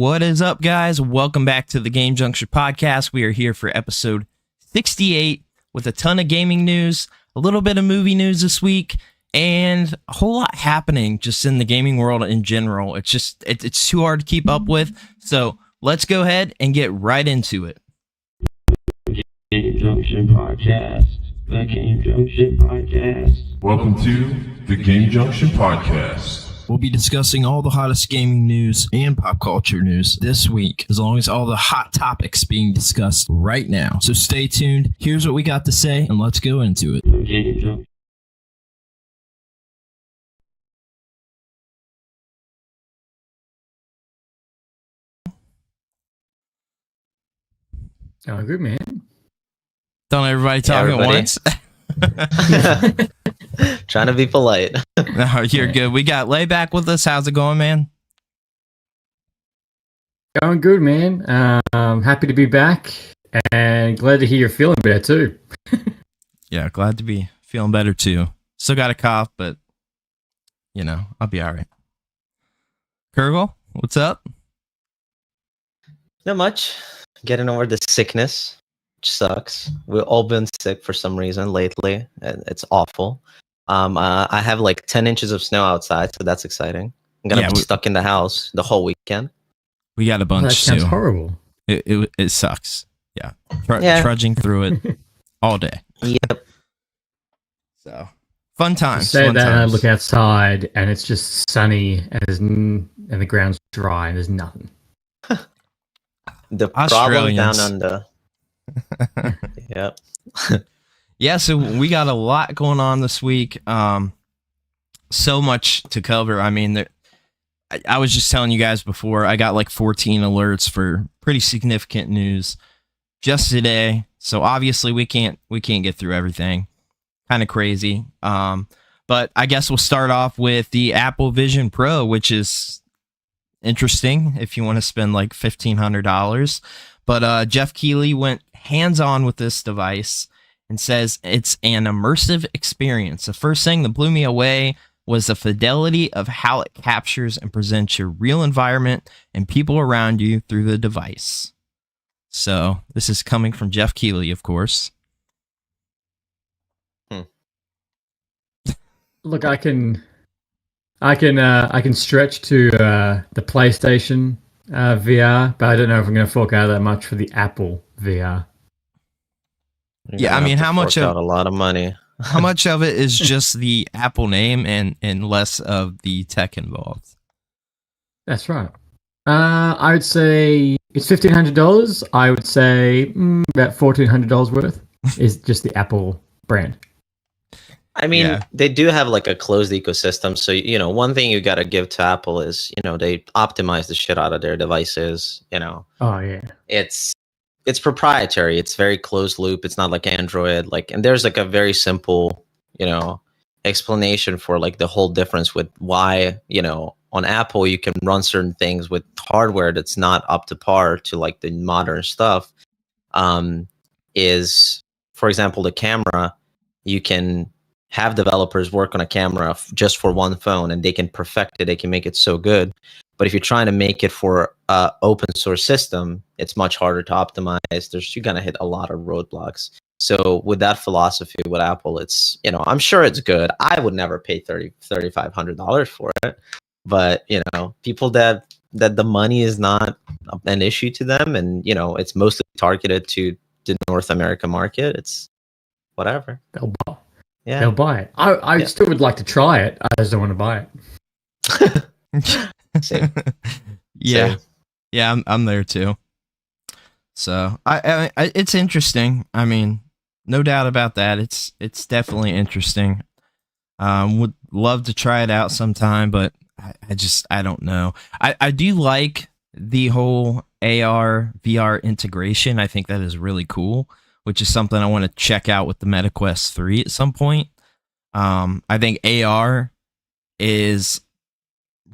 What is up, guys? Welcome back to the Game Junction podcast. We are here for episode 68 with a ton of gaming news, a little bit of movie news this week, and a whole lot happening just in the gaming world in general. It's too hard to keep up with. So let's go ahead and get right into it. Game Junction podcast. The Game Junction podcast. Welcome to the Game Junction podcast. We'll be discussing all the hottest gaming news and pop culture news this week, as long as all the hot topics being discussed right now. So stay tuned. Here's what we got to say, and let's go into it. Game Junction. Oh, good, man. Don't everybody talk at once. Trying to be polite. No, you're good. We got Layback with us. How's it going, man? Going good, man. Happy to be back and glad to hear you're feeling better too. Yeah, glad to be feeling better too. Still got a cough, but I'll be all right. Kurgle, what's up? Not much. Getting over the sickness, which sucks. We've all been sick for some reason lately, and it's awful. I have like 10 inches of snow outside, so that's exciting. I'm gonna be stuck in the house the whole weekend. We got a bunch That sounds too. horrible. It sucks. Yeah. Yeah. Trudging through it all day. Yep. So fun times. Say fun that and I times. look outside and it's just sunny and the ground's dry and there's nothing. The problem down Australians. under. Yep. Yeah, so we got a lot going on this week. So much to cover. I mean, I was just telling you guys before, I got like 14 alerts for pretty significant news just today. So obviously we can't get through everything. Kind of crazy. But I guess we'll start off with the Apple Vision Pro, which is interesting if you want to spend like $1,500. But Jeff Keighley went hands-on with this device and says it's an immersive experience. The first thing that blew me away was the fidelity of how it captures and presents your real environment and people around you through the device. So this is coming from Jeff Keighley, of course. Look, I can stretch to the PlayStation VR, but I don't know if I'm going to fork out that much for the Apple VR. You're Yeah, gonna I mean, have to how much fork of out a lot of money? how much of it is just the Apple name and less of the tech involved? That's right. I would say it's $1,500. I would say about $1,400 worth is just the Apple brand. I mean, Yeah. they do have like a closed ecosystem. So, one thing you got to give to Apple is, they optimize the shit out of their devices. Oh yeah. It's proprietary. It's very closed loop. It's not like Android. And there's like a very simple, explanation for like the whole difference with why, on Apple you can run certain things with hardware that's not up to par to like the modern stuff. Is, for example, the camera. You can have developers work on a camera just for one phone and they can perfect it. They can make it so good. But if you're trying to make it for an open source system, it's much harder to optimize. You're going to hit a lot of roadblocks. So with that philosophy with Apple, it's, I'm sure it's good. I would never pay $3,500 for it. But, people that the money is not an issue to them and, it's mostly targeted to the North America market. It's whatever. They'll buy. Yeah. They'll buy it. I still would like to try it. I just don't want to buy it. Same. Yeah. Same. Yeah, I'm there too. So I it's interesting. I mean, no doubt about that. It's definitely interesting. Would love to try it out sometime, but I don't know. I do like the whole AR VR integration. I think that is really cool, which is something I want to check out with the MetaQuest 3 at some point. I think AR is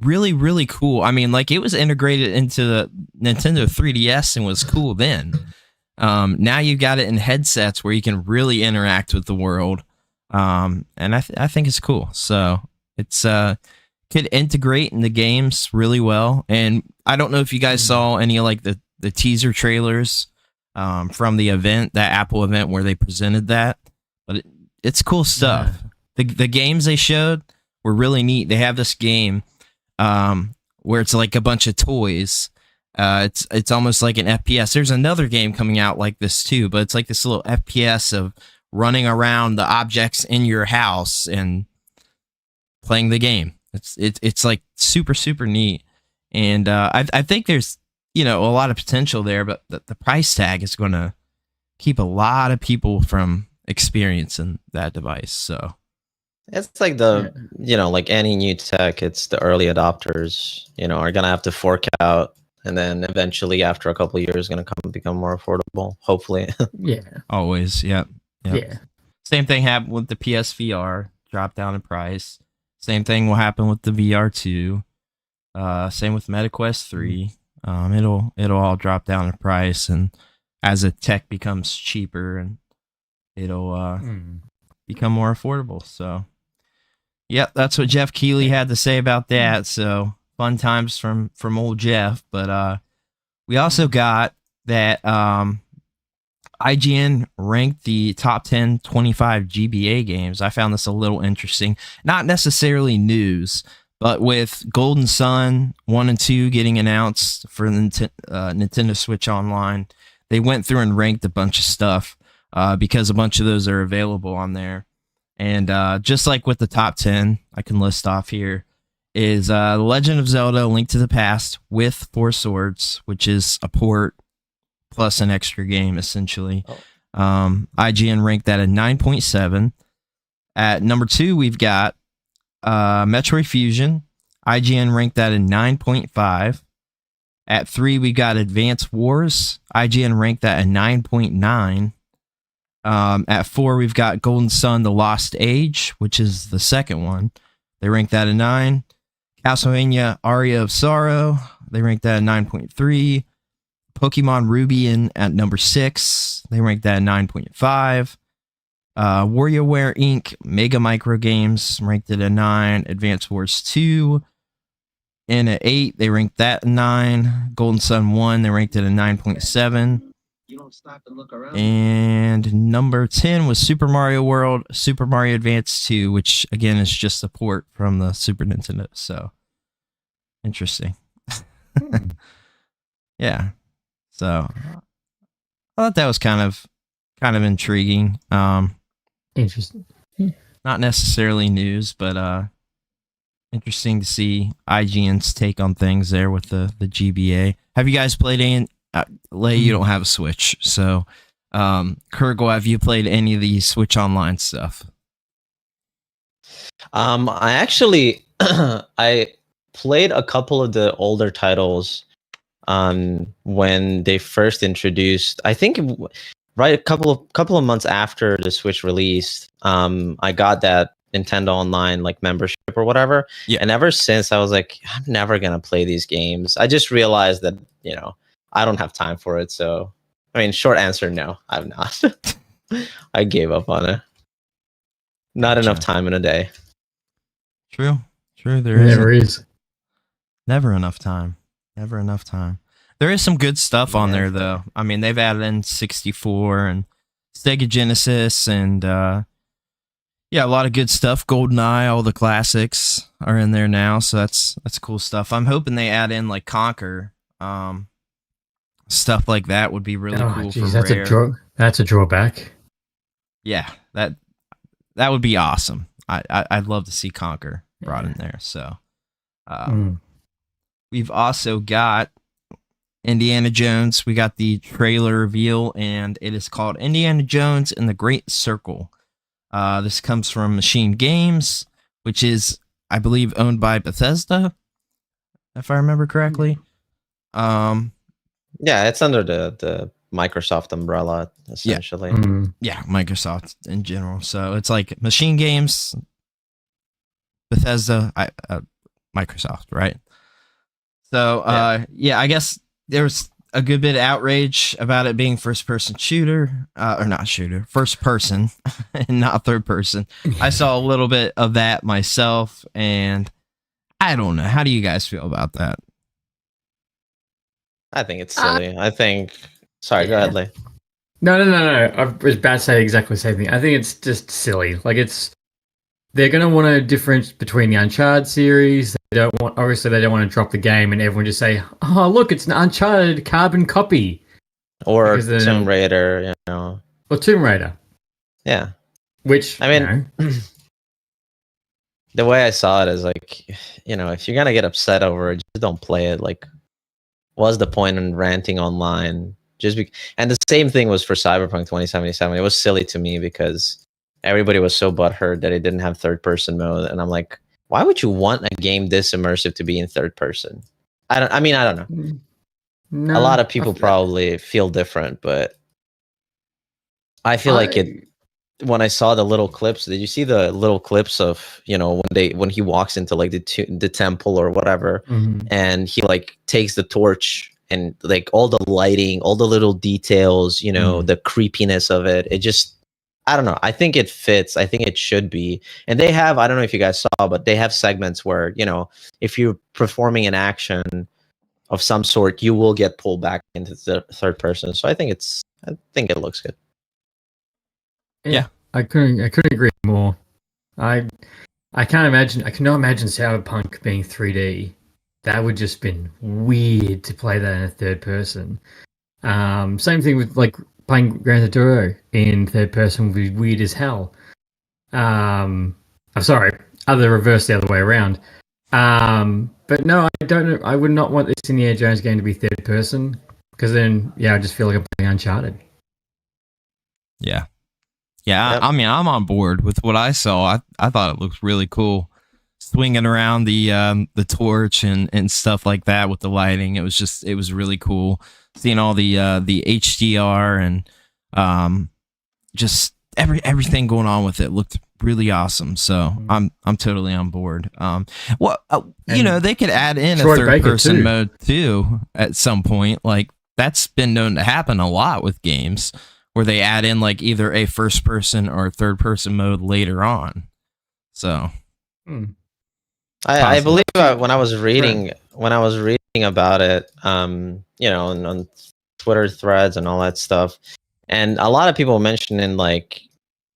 really, really cool. I mean, like, it was integrated into the Nintendo 3DS and was cool then. Now you've got it in headsets where you can really interact with the world. And I think it's cool. So it's could integrate in the games really well. And I don't know if you guys saw any of like the teaser trailers from the event, that Apple event where they presented that, but it's cool stuff. The games they showed were really neat. They have this game where it's like a bunch of toys. It's almost like an FPS. There's another game coming out like this too, but it's like this little FPS of running around the objects in your house and playing the game. It's like super neat, and I think there's a lot of potential there, but the price tag is going to keep a lot of people from experiencing that device. So it's like like any new tech, it's the early adopters, are gonna have to fork out, and then eventually after a couple of years, gonna become more affordable. Hopefully. Yeah. Always. Yep. Yeah. Same thing happened with the PSVR, drop down in price. Same thing will happen with the VR2. Same with MetaQuest 3. It'll all drop down in price, and as the tech becomes cheaper, and it'll become more affordable. So, yep, that's what Jeff Keighley had to say about that. So fun times from old Jeff. But we also got that IGN ranked the top 10 25 GBA games. I found this a little interesting. Not necessarily news, but with Golden Sun 1 and 2 getting announced for the Nintendo Switch Online, they went through and ranked a bunch of stuff because a bunch of those are available on there. And just like with the top 10, I can list off here, is The Legend of Zelda Link to the Past with Four Swords, which is a port plus an extra game, essentially. IGN ranked that at 9.7. At number 2, we've got Metroid Fusion. IGN ranked that at 9.5. At 3, we got Advance Wars. IGN ranked that at 9.9. At 4, we've got Golden Sun The Lost Age, which is the second one. They ranked that at 9. Castlevania Aria of Sorrow. They ranked that at 9.3. Pokemon Ruby at number 6. They ranked that at 9.5. WarioWare Inc. Mega Micro Games ranked it at 9. Advance Wars 2. And at 8, they ranked that at 9. Golden Sun 1, they ranked it at 9.7. You don't stop to look around. And number 10 was Super Mario World, Super Mario Advance 2, which again is just a port from the Super Nintendo. So interesting. Yeah. So I thought that was kind of intriguing. Interesting. Not necessarily news, but interesting to see IGN's take on things there with the GBA. Have you guys played any? Lay, you don't have a Switch, so Kurgo, have you played any of the Switch Online stuff? I actually I played a couple of the older titles when they first introduced. I think right a couple of months after the Switch released, I got that Nintendo Online like membership or whatever. Yeah. And ever since I was like, I'm never gonna play these games. I just realized that I don't have time for it. So I mean, short answer, no, I've not. I gave up on it. Not enough time in a day. True. There is. Never enough time. There is some good stuff on there, though. I mean, they've added in 64 and Sega Genesis, and a lot of good stuff. GoldenEye, all the classics are in there now, so that's cool stuff. I'm hoping they add in like Conquer, stuff like that would be really cool. Geez, for Rare. That's a drawback. Yeah, that would be awesome. I'd love to see Conquer brought in there. So, we've also got Indiana Jones. We got the trailer reveal, and it is called Indiana Jones and the Great Circle. This comes from Machine Games, which is, I believe, owned by Bethesda, if I remember correctly. Yeah, it's under the Microsoft umbrella, essentially. Yeah, Microsoft in general. So it's like Machine Games, Bethesda, Microsoft, right? So, I guess there's a good bit of outrage about it being first-person shooter, or not shooter, first person, and not third person. I saw a little bit of that myself, and I don't know. How do you guys feel about that? I think it's silly. I think. Sorry, go ahead, Lee. No. I was about to say exactly the same thing. I think it's just silly. Like they're going to want to differentiate between the Uncharted series. They don't want to drop the game and everyone just say, "Oh, look, it's an Uncharted carbon copy." Or Tomb Raider, Or Tomb Raider. Yeah. Which, I mean, the way I saw it is like, if you're going to get upset over it, just don't play it. Like, what's the point in ranting online? And the same thing was for Cyberpunk 2077. It was silly to me because everybody was so butthurt that it didn't have third-person mode. And I'm like, why would you want a game this immersive to be in third person? I don't know. No, a lot of people probably feel different, but I feel like it. When I saw the little clips, did you see the little clips of when he walks into like the temple or whatever, and he like takes the torch and like all the lighting, all the little details, the creepiness of it. It just, I don't know. I think it fits. I think it should be. And they have, I don't know if you guys saw, but they have segments where if you're performing an action of some sort, you will get pulled back into the third person. So I think it looks good. Yeah, I couldn't agree more. I cannot imagine Cyberpunk being 3D. That would just been weird to play that in a third person. Same thing with like playing Grand Theft Auto in third person would be weird as hell. I'm sorry, reverse the other way around. But no, I don't know. I would not want this Indiana Jones game to be third person because then, I just feel like I'm playing Uncharted. Yeah. Yeah, Yep. I mean, I'm on board with what I saw. I thought it looked really cool, swinging around the torch and stuff like that with the lighting. It was really cool seeing all the HDR and just everything going on with it looked really awesome. So I'm totally on board. They could add in Troy a third Baker person too. mode too at some point. Like that's been known to happen a lot with games, where they add in like either a first person or third person mode later on. So I believe when I was reading about it, on Twitter threads and all that stuff, and a lot of people mentioning like,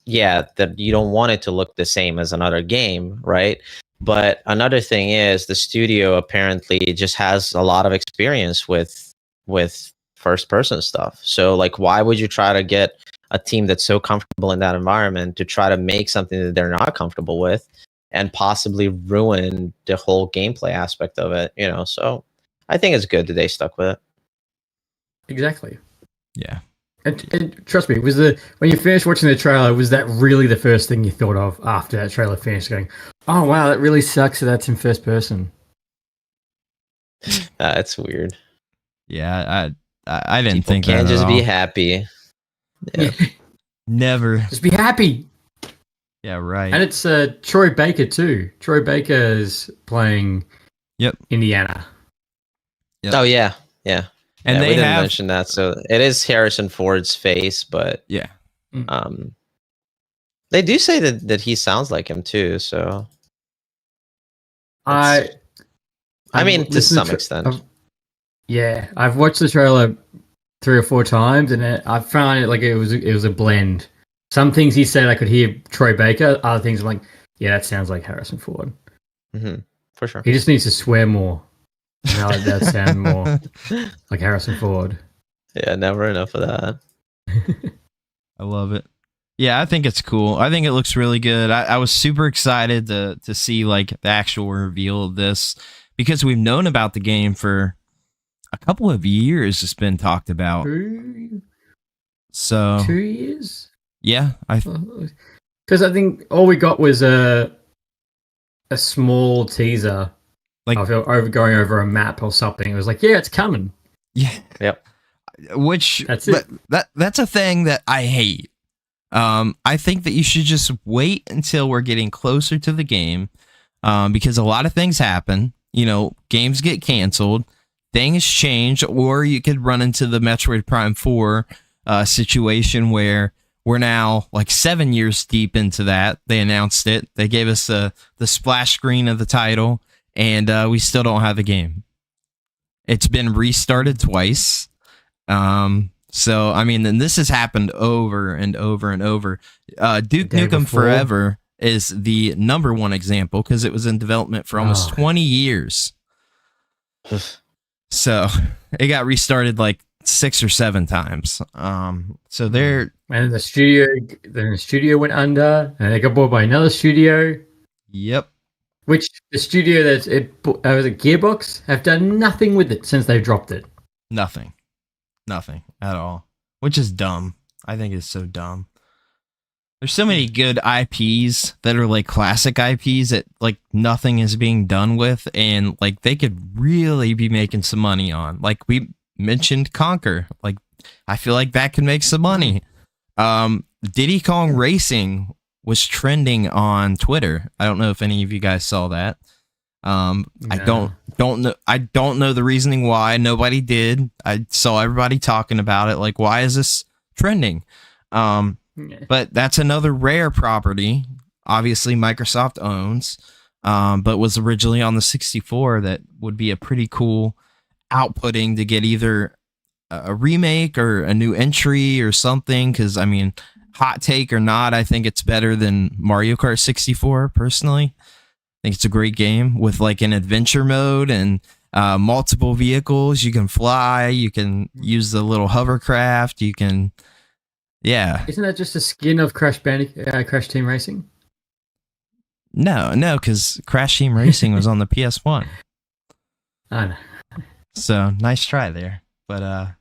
that you don't want it to look the same as another game, right? But another thing is the studio apparently just has a lot of experience with first person stuff. So like, why would you try to get a team that's so comfortable in that environment to try to make something that they're not comfortable with and possibly ruin the whole gameplay aspect of it? So I think it's good that they stuck with it. Exactly. yeah. And trust me, when you finished watching the trailer, was that really the first thing you thought of after that trailer finished? Going, oh wow, that really sucks that that's in first person. It's weird. Yeah, I didn't People think can't that at just be all. happy. Yeah. Never. Just be happy. Yeah, right. And it's Troy Baker too. Troy Baker is playing Indiana. Yep. Oh yeah. And we they didn't have mention that. So it is Harrison Ford's face, but yeah. they do say that he sounds like him too. So I mean, to listened some extent. I've watched the trailer 3 or 4 times, and I found it like it was a blend. Some things he said I could hear Troy Baker. Other things I'm like, yeah, that sounds like Harrison Ford. For sure. He just needs to swear more. Now that does sound more like Harrison Ford. Yeah, never enough of that. I love it. Yeah, I think it's cool. I think it looks really good. I was super excited to see like the actual reveal of this because we've known about the game for a couple of years. It's been talked about. So 2 years? Yeah, because I think all we got was a small teaser, like going over a map or something. It was like, yeah, it's coming. Yeah. Yep. Which that's it. That's a thing that I hate. I think that you should just wait until we're getting closer to the game, because a lot of things happen. Games get canceled, things change, or you could run into the Metroid Prime 4 situation where we're now like 7 years deep into that. They announced it. They gave us the splash screen of the title, and we still don't have the game. It's been restarted twice. So I mean, then this has happened over and over and over. Duke Nukem Forever is the number one example because it was in development for almost 20 years. So it got restarted like 6 or 7 times. So they're and the studio went under, and they got bought by another studio. Yep. Which the studio was it Gearbox have done nothing with it since they dropped it. Nothing at all, which is dumb. I think it's so dumb. There's so many good IPs that are like classic IPs that like nothing is being done with, and like they could really be making some money on. Like we mentioned Conquer. Like I feel like that could make some money. Diddy Kong Racing was trending on Twitter. I don't know if any of you guys saw that. No. I don't know the reasoning why. Nobody did. I saw everybody talking about it. Like, why is this trending? But that's another Rare property. Obviously, Microsoft owns, but was originally on the 64. That would be a pretty cool outputting to get either a remake or a new entry or something. Because I mean, hot take or not, I think it's better than Mario Kart 64. Personally, I think it's a great game with like an adventure mode and multiple vehicles. You can fly. You can use the little hovercraft. You can, yeah. Isn't that just a skin of Crash Team Racing? No, because Crash Team Racing was on the PS1. I know. So nice try there, but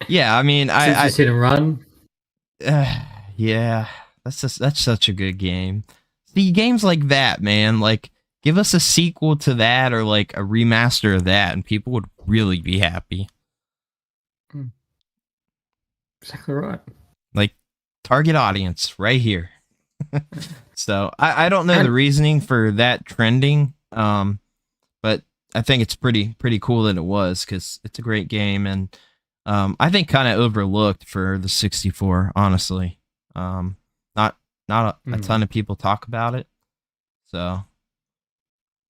yeah. I mean, I just hit and run. Yeah, that's such a good game. See, games like that, man, like give us a sequel to that or like a remaster of that, and people would really be happy. Exactly right. Like target audience right here. So I don't know the reasoning for that trending, but I think it's pretty cool that it was because it's a great game, and I think kind of overlooked for the 64, honestly. Not a ton of people talk about it. So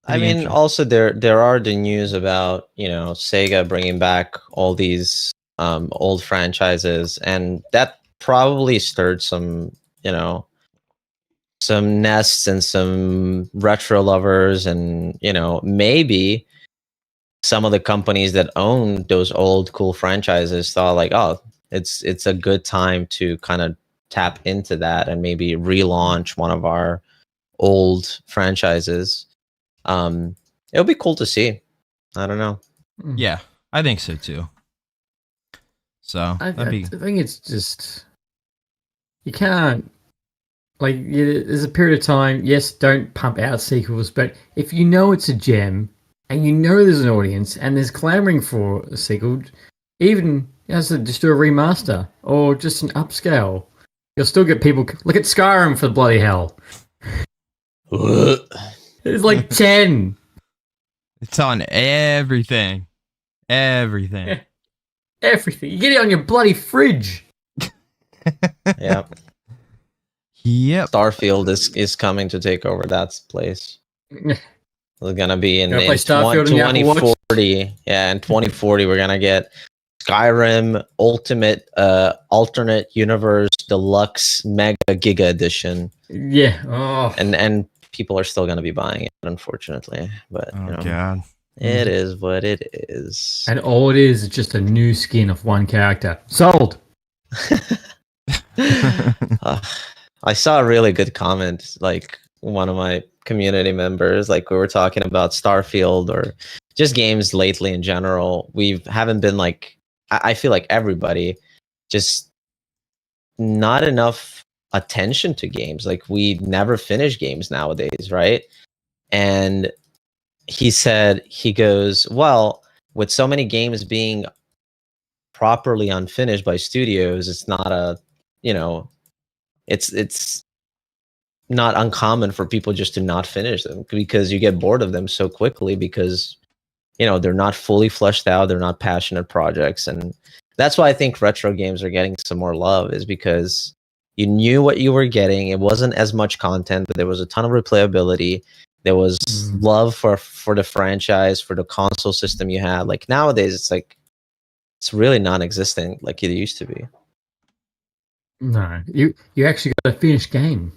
I mean, also there are the news about, Sega bringing back all these old franchises, and that probably stirred some, some nests and some retro lovers, and maybe some of the companies that own those old cool franchises thought like, oh, it's a good time to kind of tap into that and maybe relaunch one of our old franchises. It'll be cool to see. I don't know. Yeah, I think so too. So I think it's just you can't there's a period of time. Yes, don't pump out sequels, but if you know it's a gem and you know there's an audience and there's clamoring for a sequel, even as just do a remaster or just an upscale, you'll still get people. Look at Skyrim, for bloody hell. It's like 10. It's on everything. Everything. Everything. You get it on your bloody fridge. Yeah. Yep. Starfield is coming to take over that place. It's gonna be in 2040. Yeah, in 2040 we're gonna get Skyrim Ultimate Alternate Universe Deluxe Mega Giga Edition. Yeah. Oh. And people are still gonna be buying it, unfortunately. But God. It is what it is. And all it is just a new skin of one character. Sold. I saw a really good comment, like one of my community members, like we were talking about Starfield or just games lately in general. We haven't been like, I feel like everybody just not enough attention to games. Like we never finish games nowadays, right? And he goes, well, with so many games being properly unfinished by studios, it's not a, it's not uncommon for people just to not finish them because you get bored of them so quickly because, they're not fully fleshed out. They're not passionate projects. And that's why I think retro games are getting some more love, is because you knew what you were getting. It wasn't as much content, but there was a ton of replayability. There was love for the franchise, for the console system you had. Like nowadays, it's like it's really non-existent like it used to be. No, you actually got a finished game.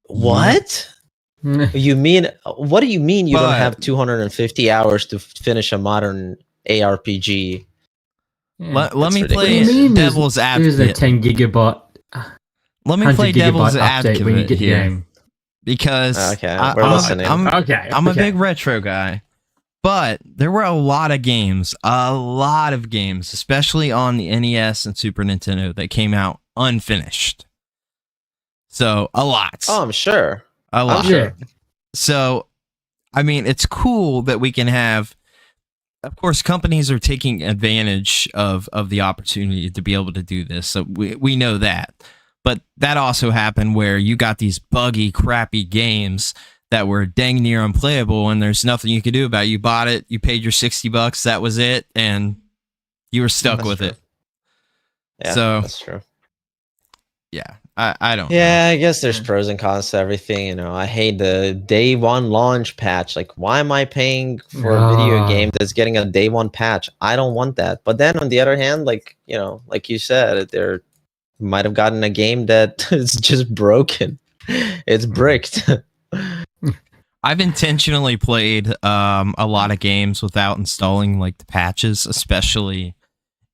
What? You mean? What do you mean you don't have 250 hours to finish a modern ARPG? Yeah. Let me That's play ridiculous. devil's There's a advocate. 10 gigabyte. Let me 100 play devil's gigabyte update when you advocate get the here game. because Okay, we're listening. I'm a big retro guy, but there were a lot of games, especially on the NES and Super Nintendo, that came out unfinished. So a lot. Oh, I'm sure. A lot. I'm sure. So, I mean, it's cool that we can have. Of course, companies are taking advantage of the opportunity to be able to do this. So we know that. But that also happened where you got these buggy, crappy games that were dang near unplayable, and there's nothing you could do about it. You bought it, you paid your $60, that was it, and you were stuck That's with true. it. Yeah, So that's true. yeah, I don't know. Yeah, I guess there's pros and cons to everything. You know, I hate the day one launch patch. Like, why am I paying for a video game that's getting a day one patch? I don't want that. But then on the other hand, like, you know, like you said, there might have gotten a game that is just broken. It's bricked. I've intentionally played a lot of games without installing like the patches, especially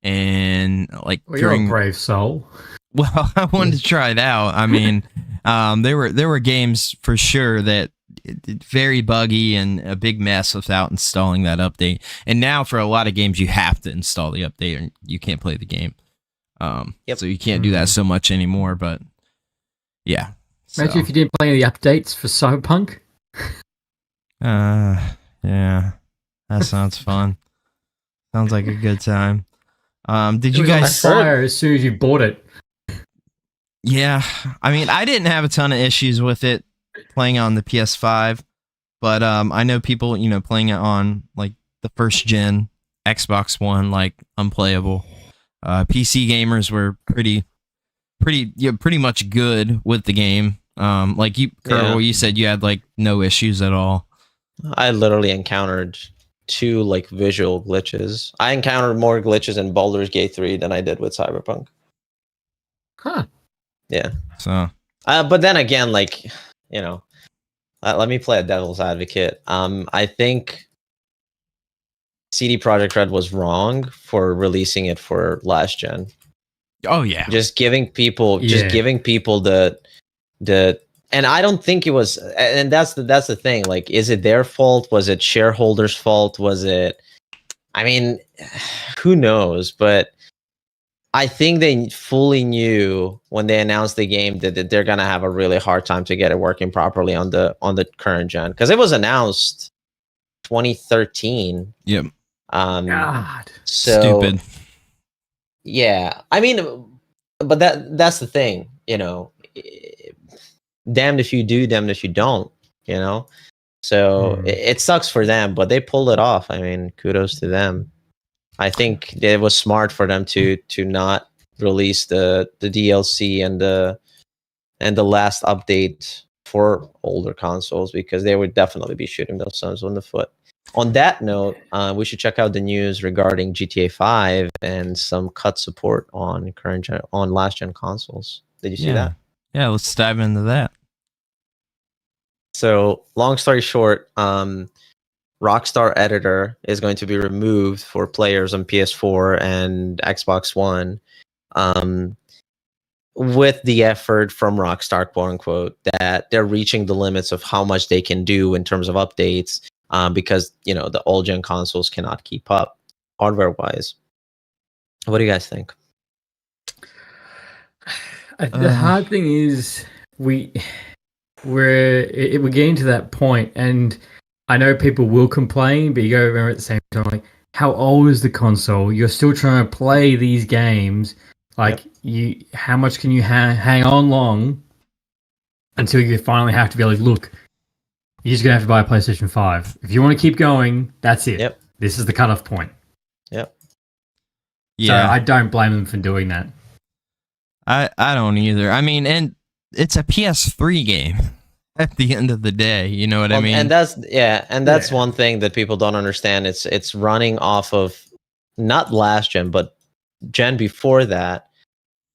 in like Well, you're a during. brave soul. Well, I wanted to try it out. I mean, there were games for sure that very buggy and a big mess without installing that update. And now for a lot of games, you have to install the update or you can't play the game. So you can't do that so much anymore. But yeah. Imagine if you didn't play any updates for Cyberpunk. Yeah, that sounds fun. Sounds like a good time. Did you guys fire as soon as you bought it? Yeah, I mean, I didn't have a ton of issues with it playing on the PS5, but I know people, you know, playing it on like the first gen Xbox One, like unplayable. PC gamers were pretty much good with the game. Like you, Kerbal, you said you had like no issues at all. I literally encountered 2 like visual glitches. I encountered more glitches in Baldur's Gate 3 than I did with Cyberpunk. Huh. Yeah. So, but then again, like, you know, let me play a devil's advocate. I think CD Projekt Red was wrong for releasing it for last gen. oh yeah, Just giving people the and I don't think it was, and that's the thing. Like, is it their fault? Was it shareholders' fault? Was it? I mean, who knows? But I think they fully knew when they announced the game that they're gonna have a really hard time to get it working properly on the current gen, because it was announced 2013. yep. God. So Stupid. yeah, I mean, but that's the thing, you know. Damned if you do, damned if you don't, you know. So it sucks for them, but they pulled it off. I mean, kudos to them. I think it was smart for them to not release the DLC and the last update for older consoles, because they would definitely be shooting themselves in the foot. On that note, we should check out the news regarding GTA 5 and some cut support on last gen consoles. Did you see that? Yeah, let's dive into that. So, long story short, Rockstar Editor is going to be removed for players on PS4 and Xbox One, with the effort from Rockstar, quote unquote, that they're reaching the limits of how much they can do in terms of updates, because, you know, the old gen consoles cannot keep up hardware wise. What do you guys think? The hard thing is we're getting to that point, and I know people will complain, but you got to remember at the same time, like, how old is the console? You're still trying to play these games. Like, how much can you hang on long until you finally have to be like, look, you're just gonna have to buy a PlayStation 5 if you want to keep going. That's it. Yep. This is the cutoff point. Yep. Yeah, So I don't blame them for doing that. I don't either. I mean, and it's a PS3 game. at the end of the day. You know what I mean? And that's Yeah. one thing that people don't understand. It's running off of not last gen, but gen before that.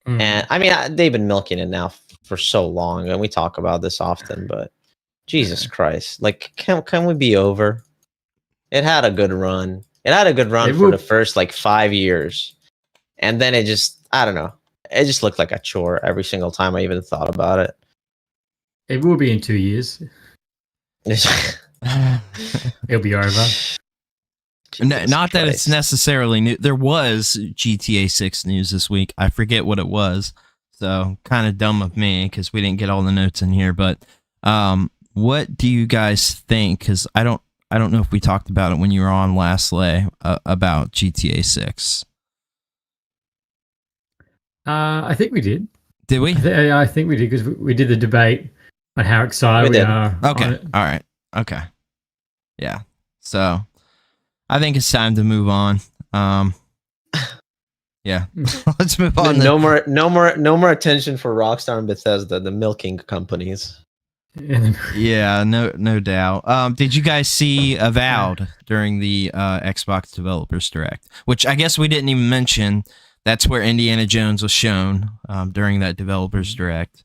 Mm. And I mean, they've been milking it now for so long, and we talk about this often. But Jesus Christ, like, can we be over? It had a good run. It had a good run It for will- the first like 5 years, and then it just, I don't know. It just looked like a chore every single time I even thought about it. It will be in 2 years. It'll be over. Not that it's Christ. necessarily new. There was GTA 6 news this week. I forget what it was. So kind of dumb of me because we didn't get all the notes in here. But what do you guys think? Because I don't know if we talked about it when you were on last lay about GTA 6. I think we did. Did we? I think we did because we did the debate on how excited We we did. are. Okay. on it. All right. Okay. Yeah. So I think it's time to move on. Yeah. Let's move on. No more attention for Rockstar and Bethesda, the milking companies. Yeah, no doubt. Did you guys see Avowed during the Xbox Developers Direct? Which I guess we didn't even mention. That's where Indiana Jones was shown during that Developers Direct.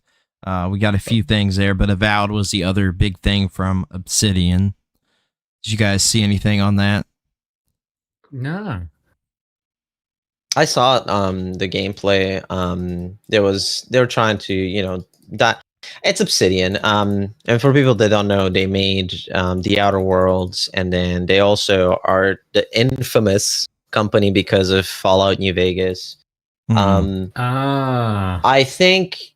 We got a few things there, but Avowed was the other big thing from Obsidian. Did you guys see anything on that? No. I saw the gameplay. They were trying to, that it's Obsidian. And for people that don't know, they made the Outer Worlds, and then they also are the infamous company because of Fallout New Vegas. Mhm. I think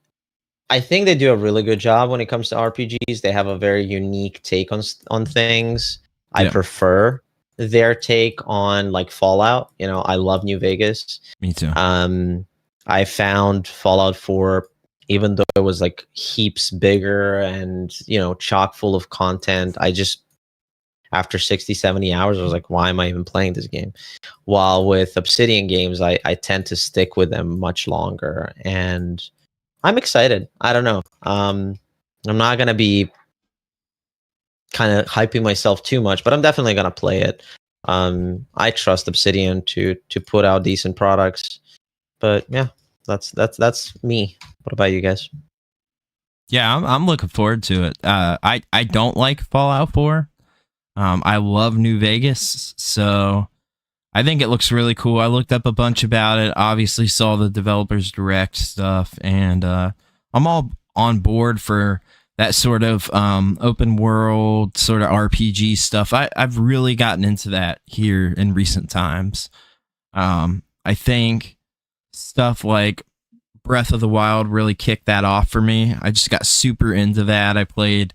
they do a really good job when it comes to RPGs. They have a very unique take on things. I Yeah. prefer their take on like Fallout. I love New Vegas. Me too. I found Fallout 4, even though it was like heaps bigger and chock full of content, I just, after 60, 70 hours, I was like, why am I even playing this game? While with Obsidian games, I tend to stick with them much longer, and I'm excited. I don't know. I'm not gonna be kind of hyping myself too much, but I'm definitely gonna play it. I trust Obsidian to put out decent products. But yeah, that's me. What about you guys? Yeah, I'm looking forward to it. I don't like Fallout 4. I love New Vegas, so I think it looks really cool. I looked up a bunch about it. Obviously, saw the developers direct stuff, and I'm all on board for that sort of open world sort of RPG stuff. I've really gotten into that here in recent times. I think stuff like Breath of the Wild really kicked that off for me. I just got super into that. I played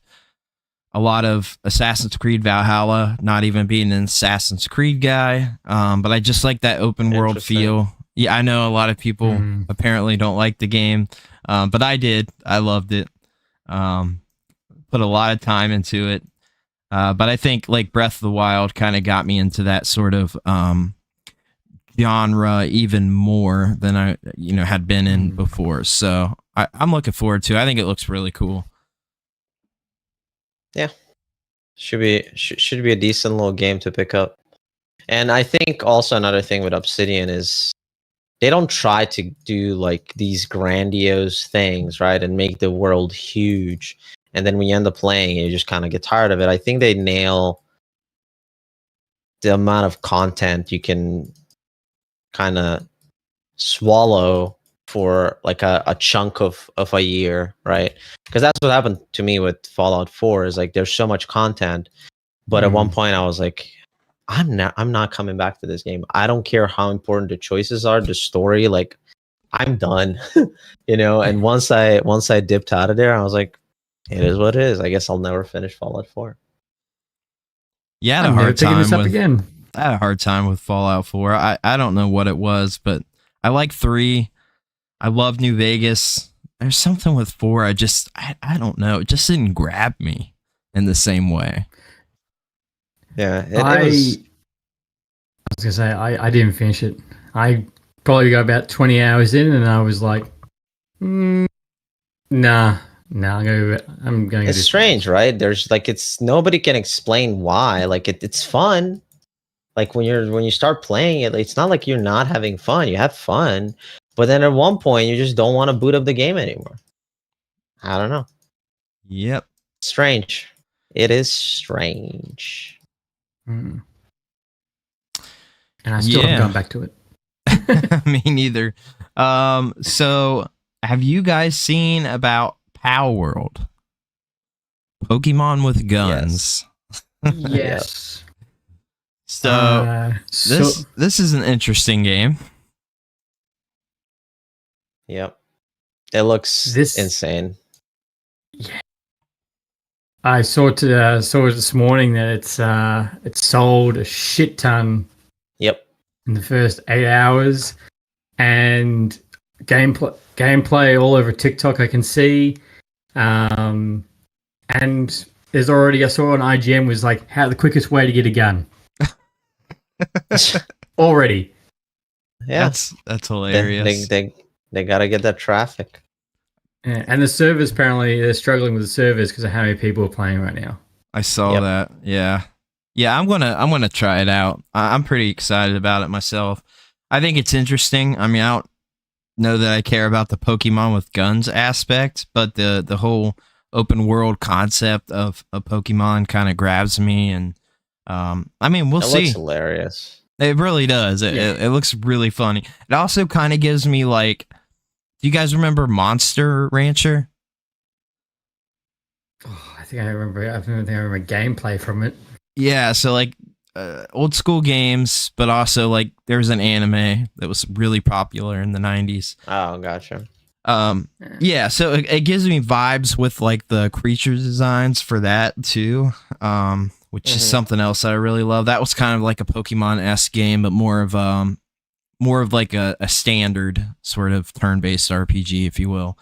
a lot of Assassin's Creed Valhalla, not even being an Assassin's Creed guy, but I just like that open world Interesting. feel. Yeah, I know a lot of people Mm. apparently don't like the game, but I did. I loved it. Put a lot of time into it. But I think like Breath of the Wild kind of got me into that sort of genre even more than I had been in before. So I'm looking forward to it. I think it looks really cool. Yeah, should be a decent little game to pick up. And I think also another thing with Obsidian is they don't try to do like these grandiose things, right, and make the world huge. And then when you end up playing, you just kind of get tired of it. I think they nail the amount of content you can kind of swallow for like a chunk of a year, right? Because that's what happened to me with Fallout 4 is like there's so much content, but at one point I was like, I'm not coming back to this game. I don't care how important the choices are, the story, like I'm done. And once I dipped out of there, I was like, it is what it is. I guess I'll never finish Fallout 4. Yeah, I had I'm a never hard picking time this up with again. I had a hard time with Fallout 4. I don't know what it was, but I like 3. I love New Vegas. There's something with 4. I don't know. It just didn't grab me in the same way. Yeah, I was gonna say I didn't finish it. I probably got about 20 hours in, and I was like, nah, No, I'm going to It's strange, right? There's like it's nobody can explain why. Like it's fun. Like when you start playing it, it's not like you're not having fun. You have fun, but then at one point you just don't want to boot up the game anymore. I don't know. Yep. Strange. It is strange. Mm. And I still haven't gone back to it. Me neither. So have you guys seen about Palworld? Pokemon with guns. Yes. So this is an interesting game. Yep. It looks insane. Yeah. I saw it this morning that it's sold a shit ton. Yep. In the first 8 hours, and gameplay all over TikTok I can see, and there's already I saw on IGN was like how the quickest way to get a gun. Already. Yeah, that's hilarious. They gotta get that traffic. Yeah, and the servers apparently they're struggling with the servers because of how many people are playing right now. I saw that. Yeah, I'm gonna try it out. I'm pretty excited about it myself. I think it's interesting. I mean, I don't know that I care about the Pokemon with guns aspect, but the whole open world concept of a Pokemon kind of grabs me, and I mean, we'll see. It looks hilarious. It really does. It looks really funny. It also kind of gives me like, do you guys remember Monster Rancher? Oh, I think I remember gameplay from it. Yeah, so like old school games, but also like there was an anime that was really popular in the 90s. Oh, gotcha. Yeah, so it gives me vibes with like the creature designs for that too, which is something else that I really love. That was kind of like a Pokemon-esque game, but more of like a standard sort of turn-based RPG, if you will.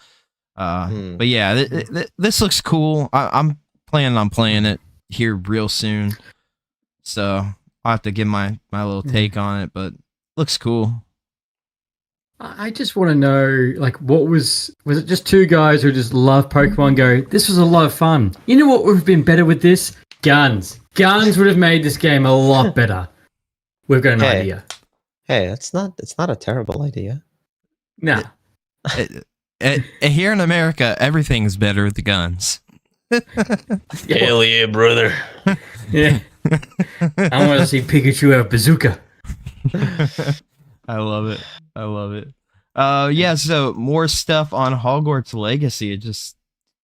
But yeah, this looks cool. I'm planning on playing it here real soon, so I'll have to give my little take on it, but looks cool. I just want to know, like, what was it just two guys who just love Pokemon go, this was a lot of fun. You know what would have been better with this? Guns. Guns would have made this game a lot better. We've got an idea. Hey, it's not a terrible idea. No. Here in America, everything's better with the guns. Hell yeah, brother. Yeah. I want to see Pikachu have bazooka. I love it. Yeah, so more stuff on Hogwarts Legacy. It just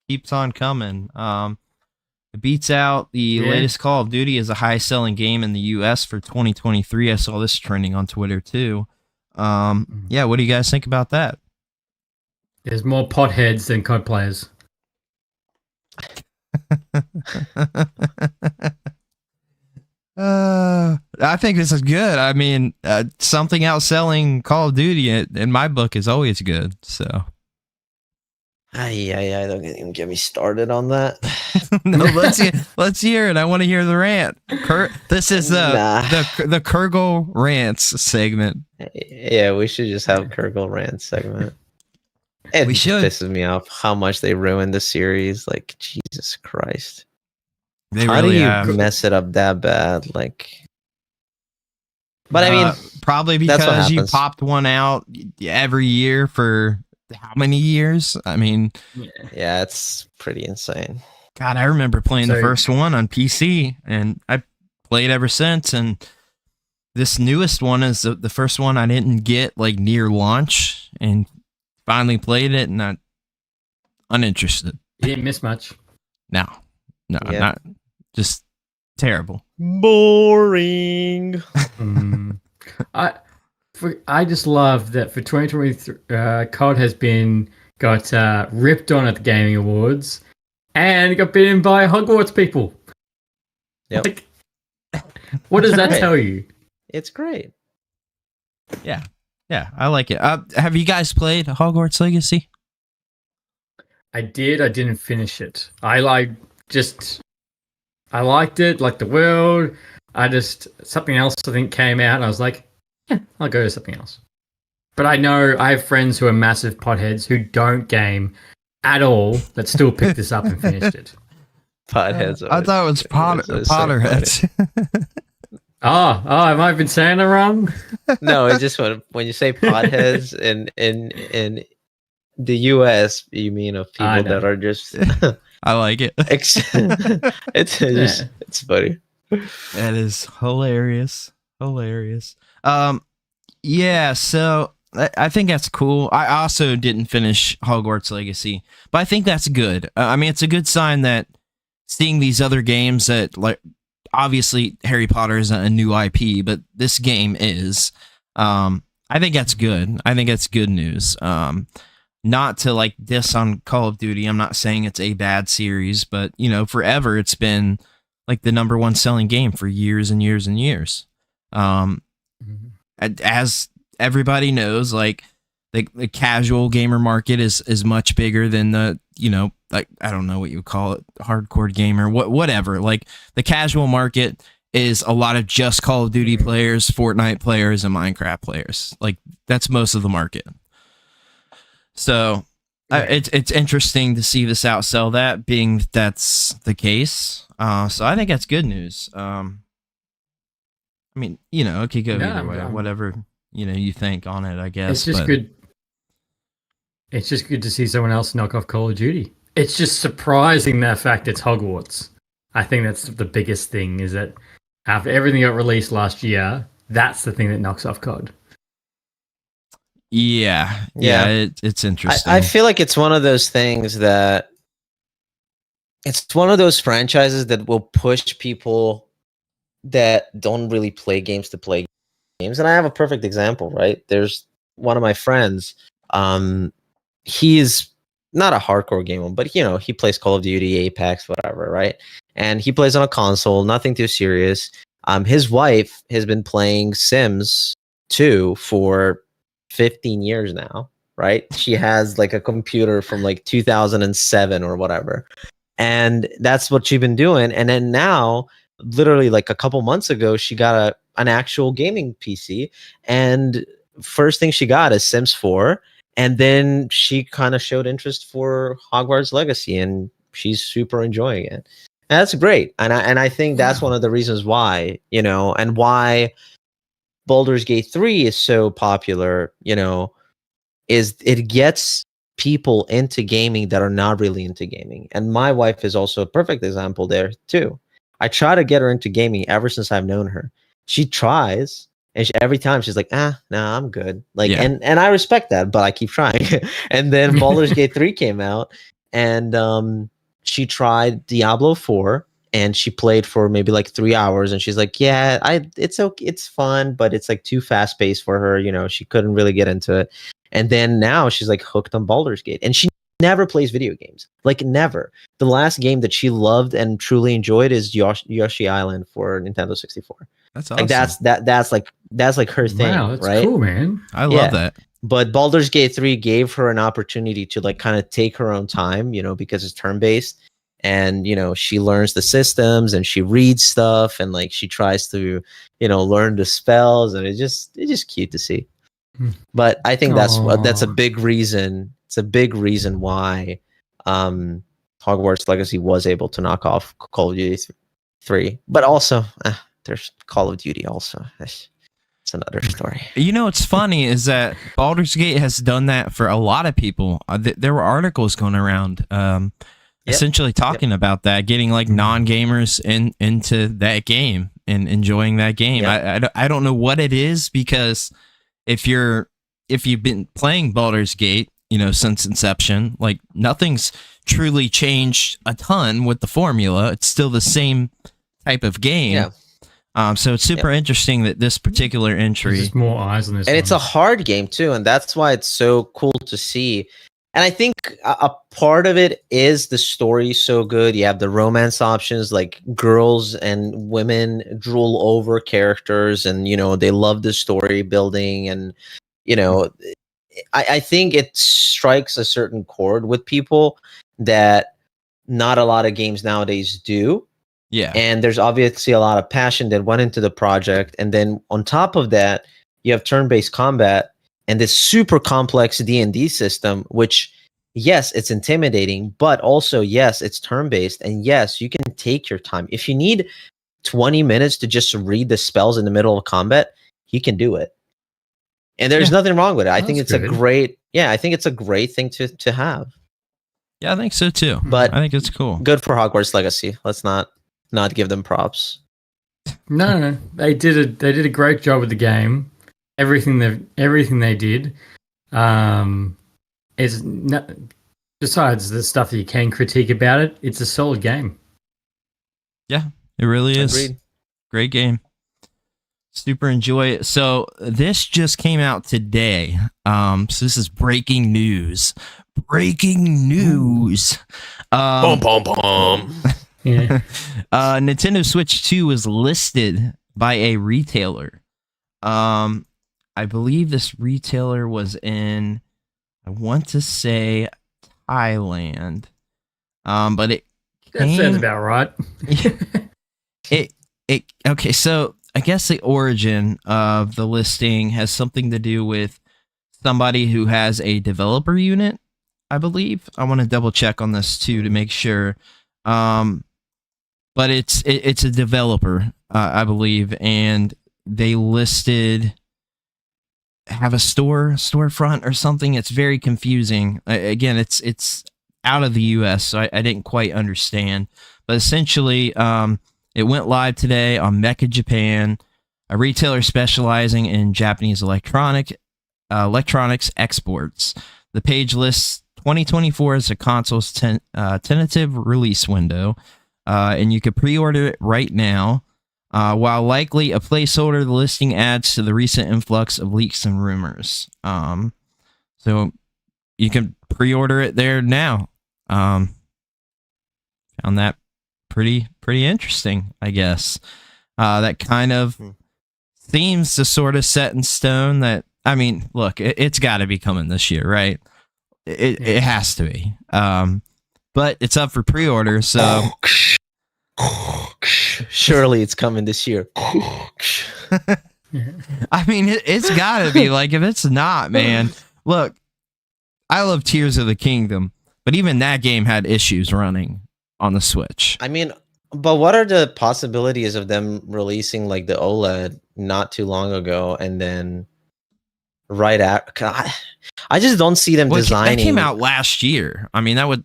keeps on coming. It beats out the latest Call of Duty as a high-selling game in the US for 2023. I saw this trending on Twitter too. Yeah, what do you guys think about that? There's more potheads than COD players. I think this is good. I mean, something outselling Call of Duty in my book is always good. So, don't even get me started on that. No, let's hear it. I want to hear the rant. This is the Kurgle rants segment. Yeah, we should just have Kurgle rants segment. It we should. Pisses me off how much they ruined the series. Like, Jesus Christ. They how really do you have. mess it up that bad? Like, but I mean, probably because you popped one out every year for how many years? I mean, yeah, it's pretty insane. God, I remember playing the first one on PC, and I played ever since. And this newest one is the first one I didn't get like near launch, and finally played it, and I'm uninterested. You didn't miss much. No, not just terrible. Boring. I just love that for 2023, COD has got ripped on at the Gaming Awards, and got beaten by Hogwarts people. Yep. Like, what does that tell you? It's great. Yeah, I like it. Have you guys played Hogwarts Legacy? I did. I didn't finish it. I liked it, like the world. Something else I think came out, and I was like, yeah, I'll go to something else. But I know I have friends who are massive potheads who don't game, at all that still picked this up and finished it. Potheads. I thought it was Potterheads. I might have been saying it wrong. No, it's just when you say potheads in the U.S., you mean of people that are just. I like it. It's funny. That is hilarious. Yeah, so I think that's cool. I also didn't finish Hogwarts Legacy, but I think that's good. I mean, it's a good sign that seeing these other games that, like, obviously Harry Potter isn't a new IP, but this game is. I think that's good. I think that's good news. Not to like diss on Call of Duty. I'm not saying it's a bad series, but you know, forever it's been like the number one selling game for years and years and years. As everybody knows, like the casual gamer market is much bigger than the, you know, like, I don't know what you would call it, hardcore gamer, whatever. Like the casual market is a lot of just Call of Duty players, Fortnite players, and Minecraft players. Like that's most of the market. So it's interesting to see this outsell that, being that's the case. So I think that's good news. I mean, you know, it could go either way, whatever, you know, you think on it, I guess. It's just good. It's just good to see someone else knock off Call of Duty. It's just surprising that fact it's Hogwarts. I think that's the biggest thing, is that after everything got released last year, that's the thing that knocks off COD. Yeah, it's interesting. I feel like it's one of those things that it's one of those franchises that will push people that don't really play games to play games. And I have a perfect example, right? There's one of my friends. He is not a hardcore gamer, but you know, he plays Call of Duty, Apex, whatever, right? And he plays on a console, nothing too serious. His wife has been playing Sims 2 for 15 years now, right? She has like a computer from like 2007 or whatever. And that's what she's been doing. And then now, literally like a couple months ago, she got an actual gaming PC. And first thing she got is Sims 4. And then she kind of showed interest for Hogwarts Legacy, and she's super enjoying it. And that's great. And I think that's one of the reasons why, you know, and why Baldur's Gate 3 is so popular, you know, is it gets people into gaming that are not really into gaming. And my wife is also a perfect example there too. I try to get her into gaming ever since I've known her. She tries, and every time she's like, no, I'm good. Like, yeah. and I respect that, but I keep trying. And then Baldur's Gate 3 came out, and she tried Diablo 4, and she played for maybe like 3 hours, and she's like, yeah, it's okay, it's fun, but it's like too fast paced for her. You know, she couldn't really get into it. And then now she's like hooked on Baldur's Gate, and she never plays video games, like never. The last game that she loved and truly enjoyed is Yoshi Island for Nintendo 64. That's awesome. Like that's like her thing. Wow, that's right? cool, man. I love that. But Baldur's Gate 3 gave her an opportunity to like kind of take her own time, you know, because it's turn-based, and you know, she learns the systems and she reads stuff, and like she tries to, you know, learn the spells, and it's just cute to see. But I think that's a big reason. It's a big reason why Hogwarts Legacy was able to knock off Call of Duty 3. But also, there's Call of Duty also. It's another story. You know, what's funny is that Baldur's Gate has done that for a lot of people. There were articles going around essentially talking about that, getting like non-gamers into that game and enjoying that game. I don't know what it is, because if you've been playing Baldur's Gate, you know, since inception, like nothing's truly changed a ton with the formula. It's still the same type of game. So it's super interesting that this particular entry, There's just more eyes on this, and it's a hard game too, and that's why it's so cool to see. And I think a part of it is the story so good. You have the romance options, like girls and women drool over characters, and you know, they love the story building, and you know, I think it strikes a certain chord with people that not a lot of games nowadays do. Yeah. And there's obviously a lot of passion that went into the project. And then on top of that, you have turn-based combat and this super complex D&D system, which yes, it's intimidating, but also, yes, it's turn-based, and yes, you can take your time. If you need 20 minutes to just read the spells in the middle of combat, you can do it. And there's nothing wrong with it. I think it's good. a great, I think it's a great thing to have. Yeah, I think so too. But I think it's cool. Good for Hogwarts Legacy. Let's not give them props. No, they did a great job with the game. Everything they did. Is not, besides the stuff that you can critique about it, it's a solid game. Yeah, it really is. Agreed. Great game. Super enjoy it. So this just came out today. So this is breaking news. Breaking news. Boom, boom, boom. Yeah. Nintendo Switch 2 was listed by a retailer. I believe this retailer was in, I want to say Thailand. But it That sounds about right. Okay, so I guess the origin of the listing has something to do with somebody who has a developer unit, I believe. I want to double check on this too to make sure. But it's a developer, I believe, and they listed have a storefront or something. It's very confusing. Again, it's out of the US, so I didn't quite understand. But essentially, it went live today on Mecha Japan, a retailer specializing in Japanese electronics exports. The page lists 2024 as the console's tentative release window, and you could pre-order it right now. While likely a placeholder, the listing adds to the recent influx of leaks and rumors. So you can pre-order it there now. Found that pretty interesting, I guess. That kind of seems to sort of set in stone that, I mean, look, it's got to be coming this year, right? It has to be. But it's up for pre-order, so surely it's coming this year. I mean, it's got to be. Like, if it's not, man, look, I love Tears of the Kingdom, but even that game had issues running on the Switch. I mean, but what are the possibilities of them releasing like the OLED not too long ago and then right after? I just don't see them designing. That came out last year. I mean, that would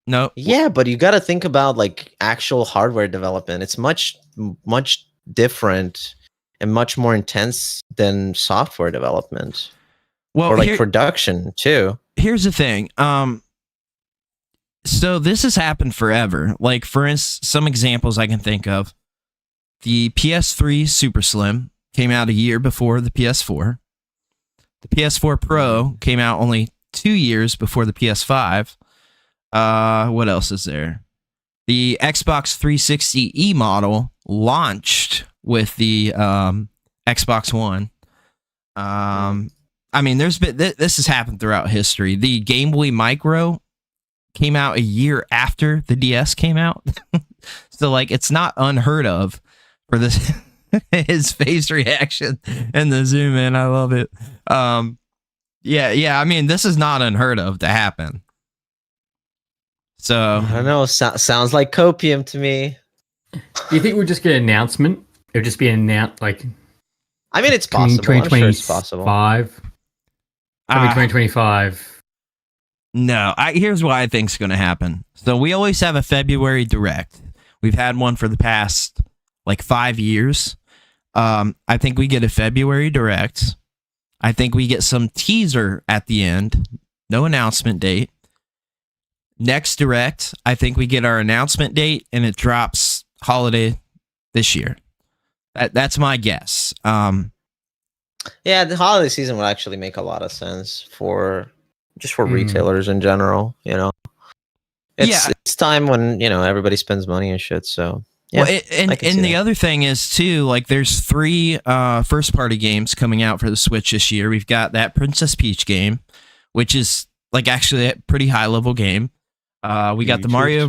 no. Yeah, but you got to think about like actual hardware development. It's much different and much more intense than software development. Well, or like production too. Here's the thing. So this has happened forever. Like, for instance, some examples I can think of. The PS3 Super Slim came out a year before the PS4. The PS4 Pro came out only 2 years before the PS5. What else is there? The Xbox 360e model launched with the Xbox One. I mean, there's been this has happened throughout history. The Game Boy Micro came out a year after the DS came out. So like, it's not unheard of for this. His face reaction and the zoom in, I love it. Yeah, I mean, this is not unheard of to happen. So I don't know, sounds like copium to me. Do you think we'll just get an announcement? It'll just be announced, like, I mean, it's possible. I'm sure it's possible. 2025. No, here's what I think's going to happen. So we always have a February Direct. We've had one for the past like 5 years. I think we get a February Direct. I think we get some teaser at the end. No announcement date. Next Direct, I think we get our announcement date and it drops holiday this year. That's my guess. Yeah, the holiday season would actually make a lot of sense for retailers in general, you know. It's time when, you know, everybody spends money and shit, so yeah. Well, and the other thing is too, like, there's 3 first party games coming out for the Switch this year. We've got that Princess Peach game, which is like actually a pretty high level game. We got the Mario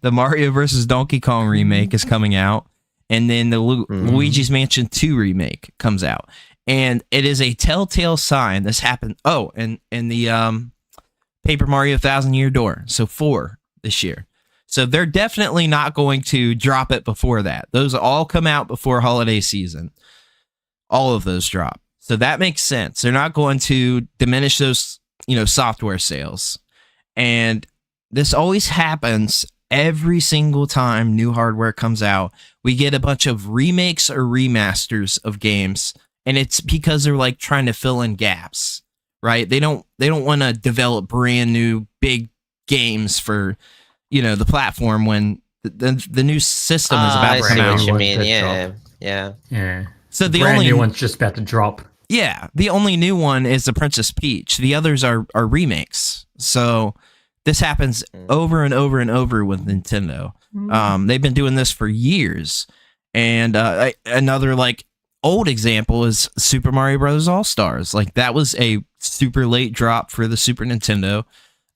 the Mario versus Donkey Kong remake is coming out, and then the Luigi's Mansion 2 remake comes out. and it is a telltale sign. This happened. Oh, and in the Paper Mario 1,000 Year Door, so 4 this year. So they're definitely not going to drop it before that. Those all come out before holiday season. All of those drop. So that makes sense. They're not going to diminish those, software sales. And this always happens every single time new hardware comes out. We get a bunch of remakes or remasters of games, and it's because they're like trying to fill in gaps, right? They don't want to develop brand new big games for the platform when the new system is about to come out. I see what you mean. Yeah. So the brand only new one's just about to drop. Yeah, the only new one is the Princess Peach. The others are remakes. So this happens over and over and over with Nintendo. They've been doing this for years. And another old example is Super Mario Bros. All-Stars. That was a super late drop for the Super Nintendo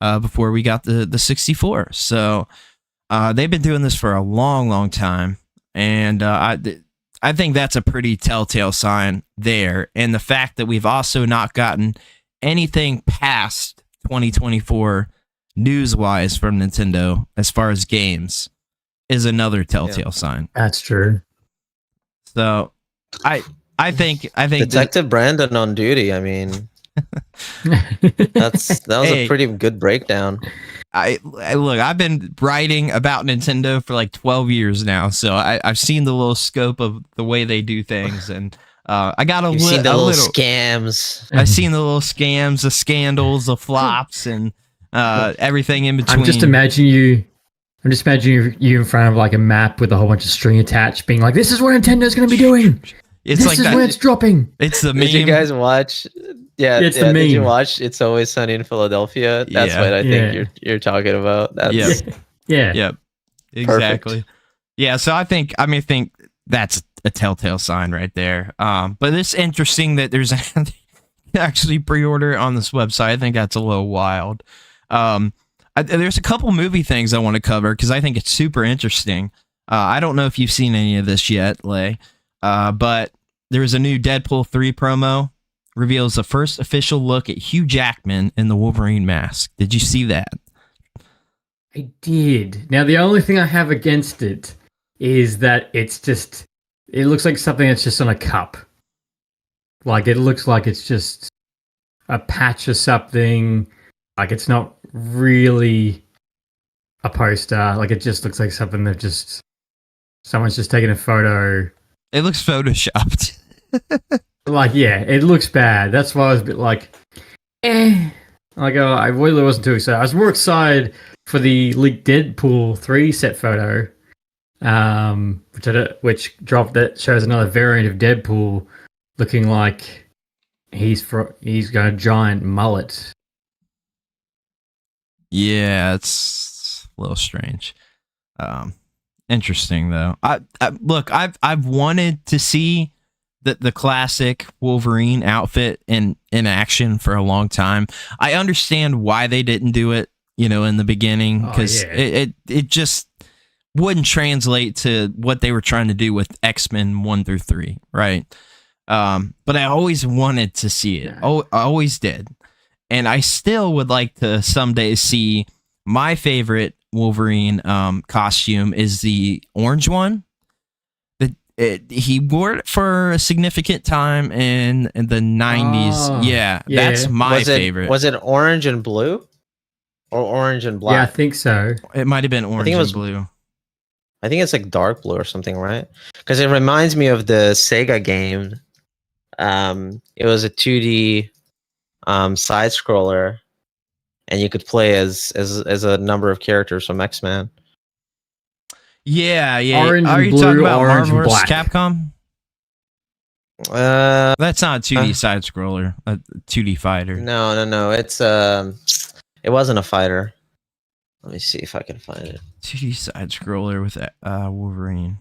before we got the 64. So they've been doing this for a long, long time. And I think that's a pretty telltale sign there. And the fact that we've also not gotten anything past 2024 news-wise from Nintendo as far as games is another telltale sign. That's true. So I think Detective Brandon on duty. I mean, that was a pretty good breakdown. Look, I've been writing about Nintendo for 12 years now, so I've seen the little scope of the way they do things, and I got You've seen the little scams. I've seen the little scams, the scandals, the flops, and everything in between. I'm just imagining you in front of a map with a whole bunch of string attached, being like, "This is what Nintendo's going to be doing. This is where it's dropping." It's the meme. Did you guys watch? Yeah, it's the meme. Did you watch It's Always Sunny in Philadelphia? That's what I think you're talking about. That's Yep. Exactly. Perfect. Yeah, so I think that's a telltale sign right there. But it's interesting that there's actually pre-order on this website. I think that's a little wild. There's a couple movie things I want to cover because I think it's super interesting. I don't know if you've seen any of this yet, Lay, but there's a new Deadpool 3 promo. Reveals the first official look at Hugh Jackman in the Wolverine mask. Did you see that? I did. Now, the only thing I have against it is that it looks like something that's just on a cup. It looks like it's just a patch or something. It's not really a poster. It just looks like something that someone's just taken a photo. It looks photoshopped. It looks bad. That's why I was a bit I really wasn't too excited. I was more excited for the leaked Deadpool 3 set photo, which dropped that shows another variant of Deadpool looking like he's got a giant mullet. Yeah, it's a little strange. Interesting though. I've wanted to see the classic Wolverine outfit in action for a long time. I understand why they didn't do it, in the beginning, because it just wouldn't translate to what they were trying to do with X-Men 1 through 3, right? But I always wanted to see it. Oh, I always did. And I still would like to someday see my favorite Wolverine costume is the orange one. He wore it for a significant time in the 90s. Yeah, that's my favorite. Was it orange and blue? Or orange and black? Yeah, I think so. It might have been orange and blue. I think it's dark blue or something, right? Because it reminds me of the Sega game. It was a 2D side scroller, and you could play as a number of characters from X-Men. Yeah. Orange Are you blue, talking about orange Marvel vs. black. Capcom? That's not a 2D side scroller, a 2D fighter. No. It's it wasn't a fighter. Let me see if I can find it. 2D side scroller with Wolverine.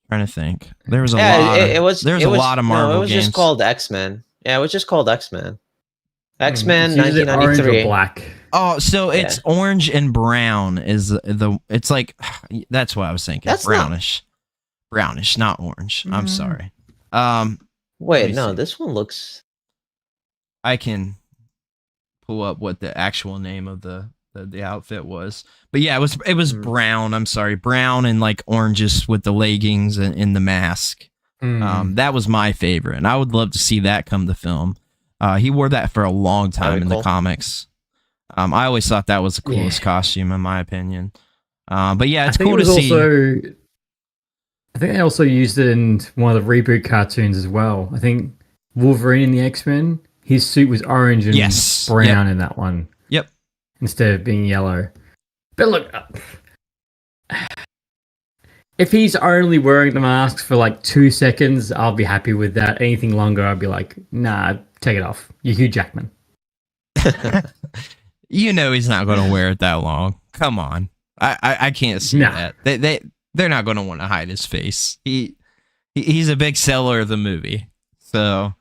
Trying to think. There was a lot. There's a lot of Marvel games. It was just called X-Men. Yeah, it was just called X-Men. X-Men It's usually 1993. orange or black. Oh, so it's orange and brown is it's that's what I was thinking. That's brownish, not orange. I'm sorry. Wait, me no, see. this one looks. I can pull up what the actual name of the outfit was. But yeah, it was brown. I'm sorry, brown and like oranges with the leggings and the mask. That was my favorite, and I would love to see that come to film. He wore that for a long time in the comics. I always thought that was the coolest costume, in my opinion. But yeah, it's cool to see. I think they also used it in one of the reboot cartoons as well. I think Wolverine in the X-Men, his suit was orange and brown in that one. Yep. Instead of being yellow. But look, if he's only wearing the masks for like 2 seconds, I'll be happy with that. Anything longer, I'll be like, nah, take it off. You're Hugh Jackman. You know he's not going to wear it that long. Come on. I can't see that. They're not going to want to hide his face. He's a big seller of the movie. So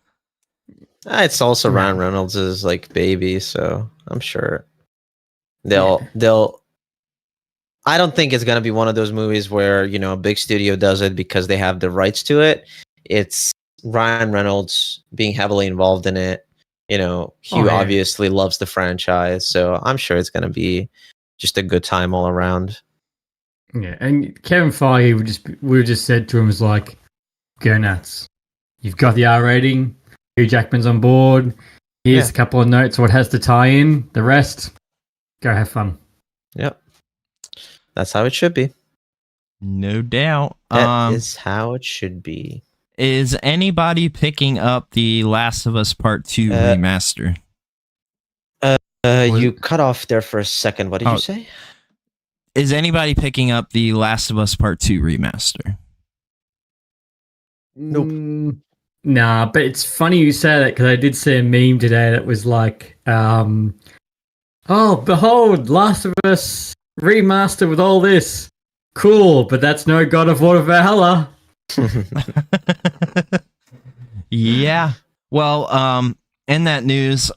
it's also Ryan Reynolds' like baby, so I'm sure they'll I don't think it's going to be one of those movies where, a big studio does it because they have the rights to it. It's Ryan Reynolds being heavily involved in it. Hugh obviously loves the franchise, so I'm sure it's going to be just a good time all around. Yeah, and Kevin Feige we just said to him was like, go nuts. You've got the R rating. Hugh Jackman's on board. Here's a couple of notes what has to tie in. The rest, go have fun. Yep. That's how it should be. No doubt. That is how it should be. Is anybody picking up the Last of Us Part 2 remaster? You cut off there for a second. What did you say? Is anybody picking up the Last of Us Part 2 remaster? Nope. Nah, but it's funny you say that because I did see a meme today that was like, oh, behold, Last of Us remaster with all this. Cool, but that's no God of War Valhalla. Yeah. Well, in that news,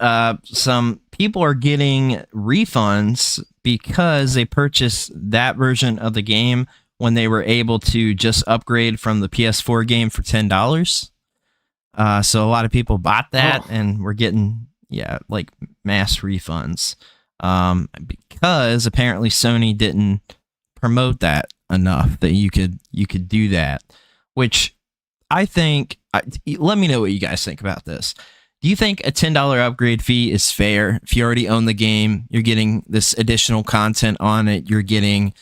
some people are getting refunds because they purchased that version of the game when they were able to just upgrade from the PS4 game for $10. So a lot of people bought that and we're getting, like mass refunds. Because apparently Sony didn't promote that enough that you could do that, which I think, let me know what you guys think about this. Do you think a $10 upgrade fee is fair? If you already own the game, you're getting this additional content on it. You're getting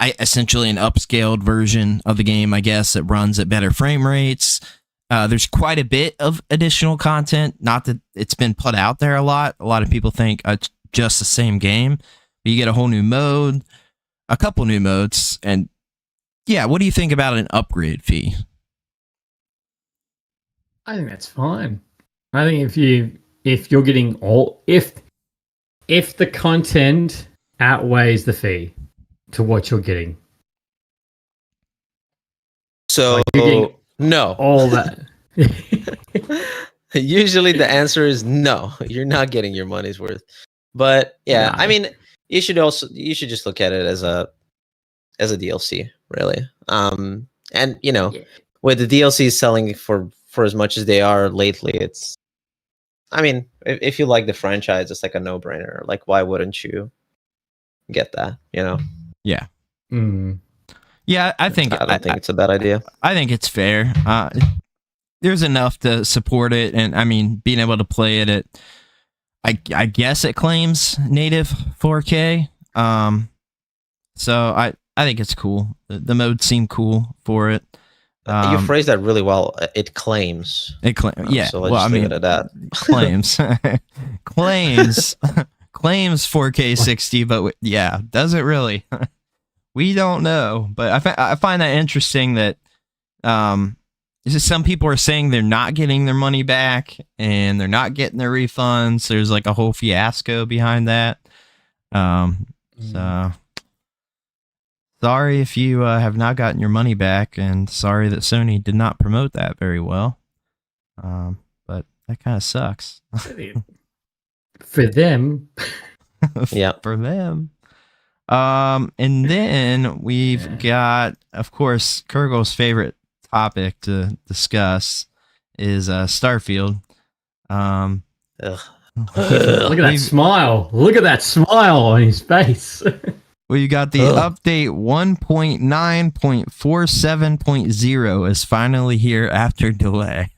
essentially an upscaled version of the game, I guess, that runs at better frame rates. There's quite a bit of additional content. Not that it's been put out there a lot. A lot of people think it's just the same game. But you get a whole new mode, a couple new modes, and what do you think about an upgrade fee? I think that's fine. I think if you're getting if the content outweighs the fee to what you're getting. So no. All that. Usually the answer is no. You're not getting your money's worth. But yeah, I mean, you should just look at it as a DLC, really. And with the DLC selling for as much as they are lately, it's, I mean, if you like the franchise, it's like a no-brainer. Like, why wouldn't you get that? Yeah. Mm. Yeah, I think it's a bad idea. I think it's fair. There's enough to support it, and I mean, being able to play it at, I guess it claims native 4K. So I think it's cool. The modes seem cool for it. You phrased that really well. It claims. Yeah. So let's leave it at that. Claims. Claims 4K 60, but does it really? We don't know. But I find that interesting that some people are saying they're not getting their money back and they're not getting their refunds. There's like a whole fiasco behind that. So sorry if you have not gotten your money back, and sorry that Sony did not promote that very well. But that kind of sucks. For them. Yeah. For them. And then we've got, of course, Kurgle's favorite topic to discuss is Starfield. Ugh. Look at that smile. Look at that smile on his face. We got the update 1.9.47.0 is finally here after delay.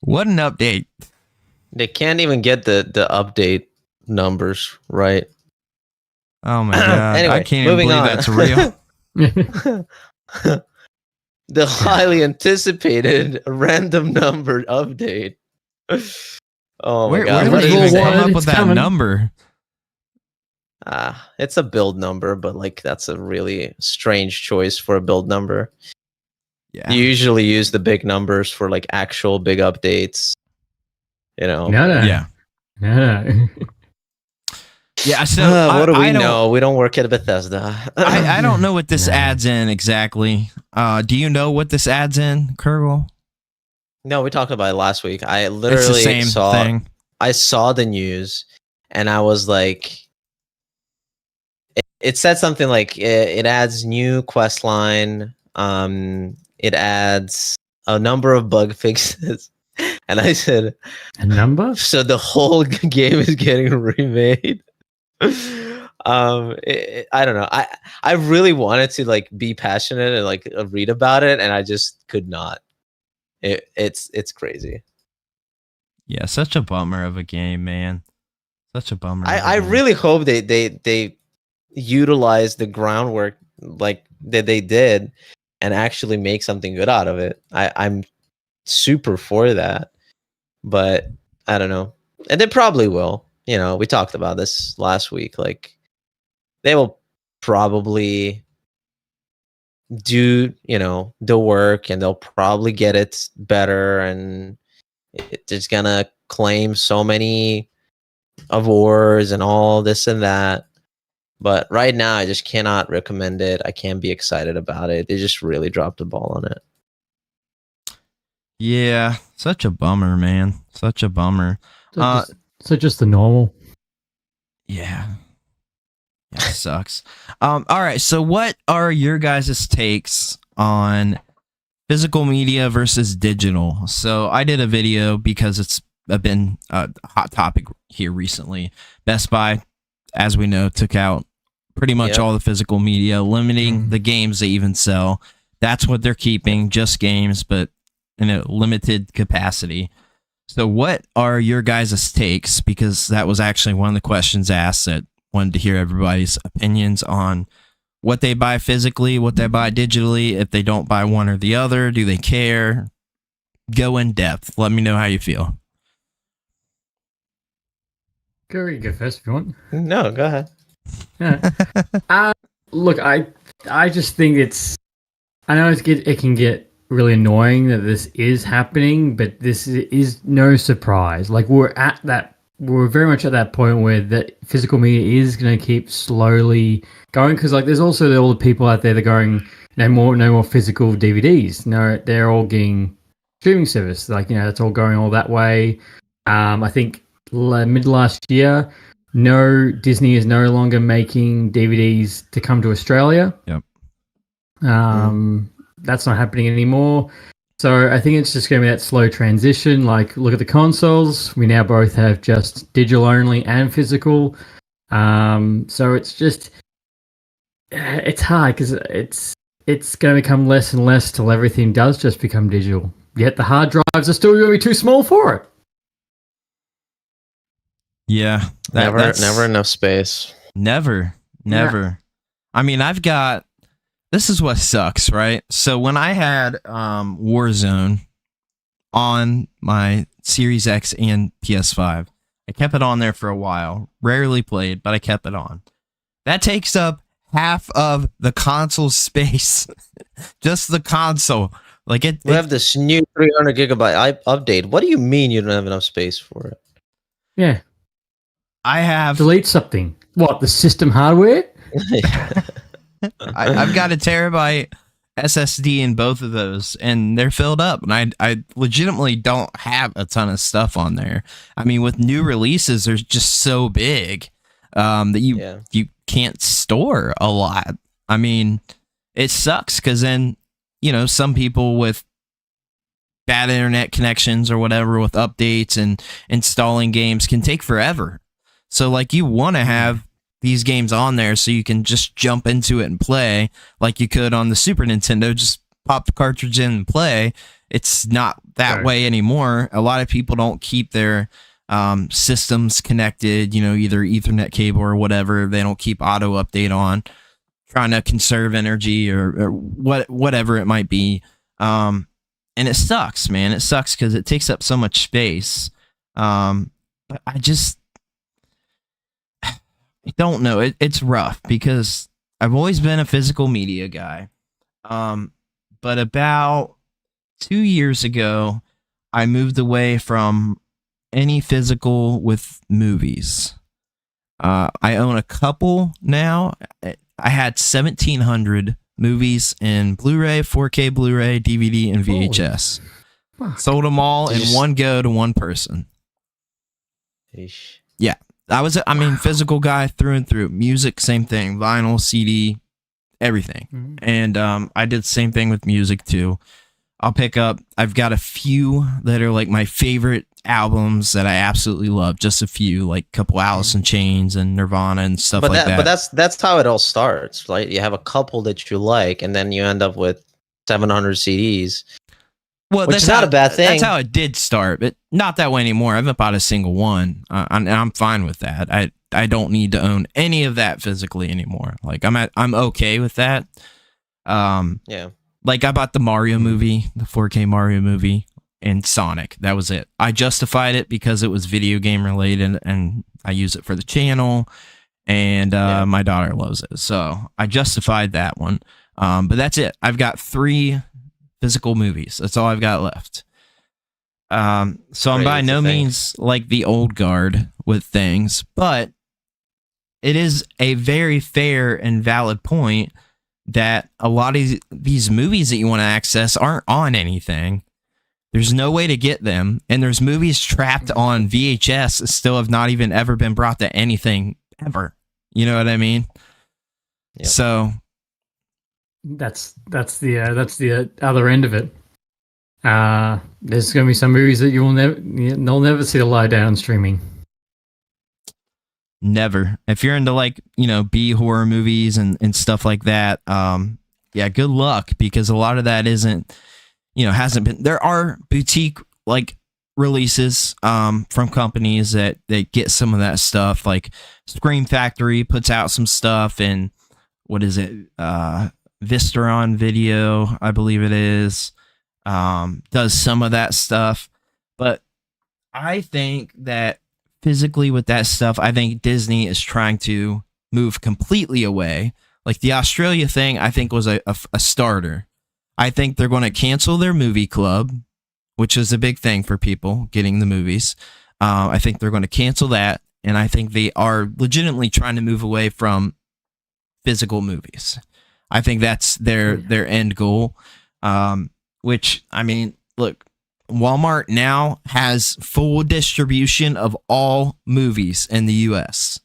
What an update. They can't even get the update numbers right. Oh my god. Anyway, I can't even believe that's real. The highly anticipated random number update. Oh my god. Where What did is they even it? come up with It's that coming. number? It's a build number, but like that's a really strange choice for a build number. Yeah. You usually use the big numbers for like actual big updates. You know. No. Yeah. No. Yeah, so What do we I don't- know? We don't work at Bethesda. I don't know what this adds in exactly. Do you know what this adds in, Kurgle? No, we talked about it last week. I It's the literally same thing. I saw the news and I was like, it said something like it adds new quest line. It adds a number of bug fixes. And I said, A number? so the whole game is getting remade. I don't know. I really wanted to like be passionate and like read about it, and I just could not. It's crazy. Yeah, such a bummer of a game, man. Such a bummer. I really hope they utilize the groundwork like that they did and actually make something good out of it. I'm super for that, but I don't know. And they probably will. You know, we talked about this last week. Like, they will probably do, you know, the work and they'll probably get it better, and it's just gonna claim so many awards and all this and that. But right now, I just cannot recommend it. I can't be excited about it. They just really dropped the ball on it. Yeah, such a bummer, man. Such a bummer. So just the normal. Yeah. It sucks. All right. So, what are your guys' takes on physical media versus digital? So, I did a video because it's been a hot topic here recently. Best Buy, as we know, took out pretty much all the physical media, limiting the games they even sell. That's what they're keeping, just games, but in a limited capacity. So what are your guys' takes? Because that was actually one of the questions asked, that wanted to hear everybody's opinions on what they buy physically, what they buy digitally. If they don't buy one or the other, do they care? Go in depth. Let me know how you feel. Go first if you want. No, go ahead. Yeah. Look, I just think it's. I know it can get really annoying that this is happening, but this is no surprise. Like, we're very much at that point where that physical media is going to keep slowly going, because like there's also all the people out there that are going no more physical DVDs. No, they're all getting streaming service. Like, you know, that's all going all that way. I think mid last year, Disney is no longer making DVDs to come to Australia. Yep. That's not happening anymore. So I think it's just going to be that slow transition. Like, look at the consoles. We now both have just digital only and physical. So it's just, it's hard because it's going to become less and less till everything does just become digital. Yet the hard drives are still going to be too small for it. Yeah. Never enough space. Never. Yeah. I mean, this is what sucks, right? So when I had Warzone on my Series X and PS5, I kept it on there for a while. Rarely played, but I kept it on. That takes up half of the console space. Just the console. Like we have this new 300 gigabyte update. What do you mean you don't have enough space for it? Yeah. I have delete something. What, the system hardware? I've got a terabyte SSD in both of those, and they're filled up. And I legitimately don't have a ton of stuff on there. I mean, with new releases, they're just so big that you can't store a lot. I mean, it sucks because then, you know, some people with bad internet connections or whatever with updates and installing games can take forever. So like you want to have these games on there so you can just jump into it and play like you could on the Super Nintendo. Just pop the cartridge in and play. It's not that way anymore. A lot of people don't keep their systems connected, either Ethernet cable or whatever. They don't keep auto update on, trying to conserve energy or whatever it might be. And it sucks, man. It sucks because it takes up so much space. But I don't know. It's rough because I've always been a physical media guy. But about 2 years ago, I moved away from any physical with movies. I own a couple now. I had 1,700 movies in Blu-ray, 4K Blu-ray, DVD, and VHS. Sold them all in one go to one person. Eesh. Yeah. Physical guy through and through. Music, same thing. Vinyl, CD, everything. Mm-hmm. And I did the same thing with music too. I've got a few that are like my favorite albums that I absolutely love. Just a few, like a couple Alice in Chains and Nirvana and stuff like that. But that's how it all starts, right? You have a couple that you like, and then you end up with 700 CDs. Well, that's not a bad thing. That's how it did start, but not that way anymore. I haven't bought a single one, and I'm fine with that. I don't need to own any of that physically anymore. Like I'm okay with that. Yeah. Like I bought the Mario movie, the 4K Mario movie, and Sonic. That was it. I justified it because it was video game related, and I use it for the channel, and my daughter loves it, so I justified that one. But that's it. I've got 3 physical movies. That's all I've got left. So I'm by no means like the old guard with things, but it is a very fair and valid point that a lot of these movies that you want to access aren't on anything. There's no way to get them, and there's movies trapped on VHS that still have not even ever been brought to anything ever. You know what I mean? Yep. So that's the other end of it. There's going to be some movies that they'll never see the light down streaming. Never. If you're into like, B horror movies and stuff like that, good luck, because a lot of that hasn't been. There are boutique like releases from companies that get some of that stuff. Like Scream Factory puts out some stuff, and what is it? Visteron Video, I believe it is, does some of that stuff. But I think that physically with that stuff, I think Disney is trying to move completely away. Like the Australia thing, I think was a starter. I think they're going to cancel their movie club, which is a big thing for people getting the movies. I think they're going to cancel that, and I think they are legitimately trying to move away from physical movies. I think that's their end goal. Which, I mean, look, Walmart now has full distribution of all movies in the US.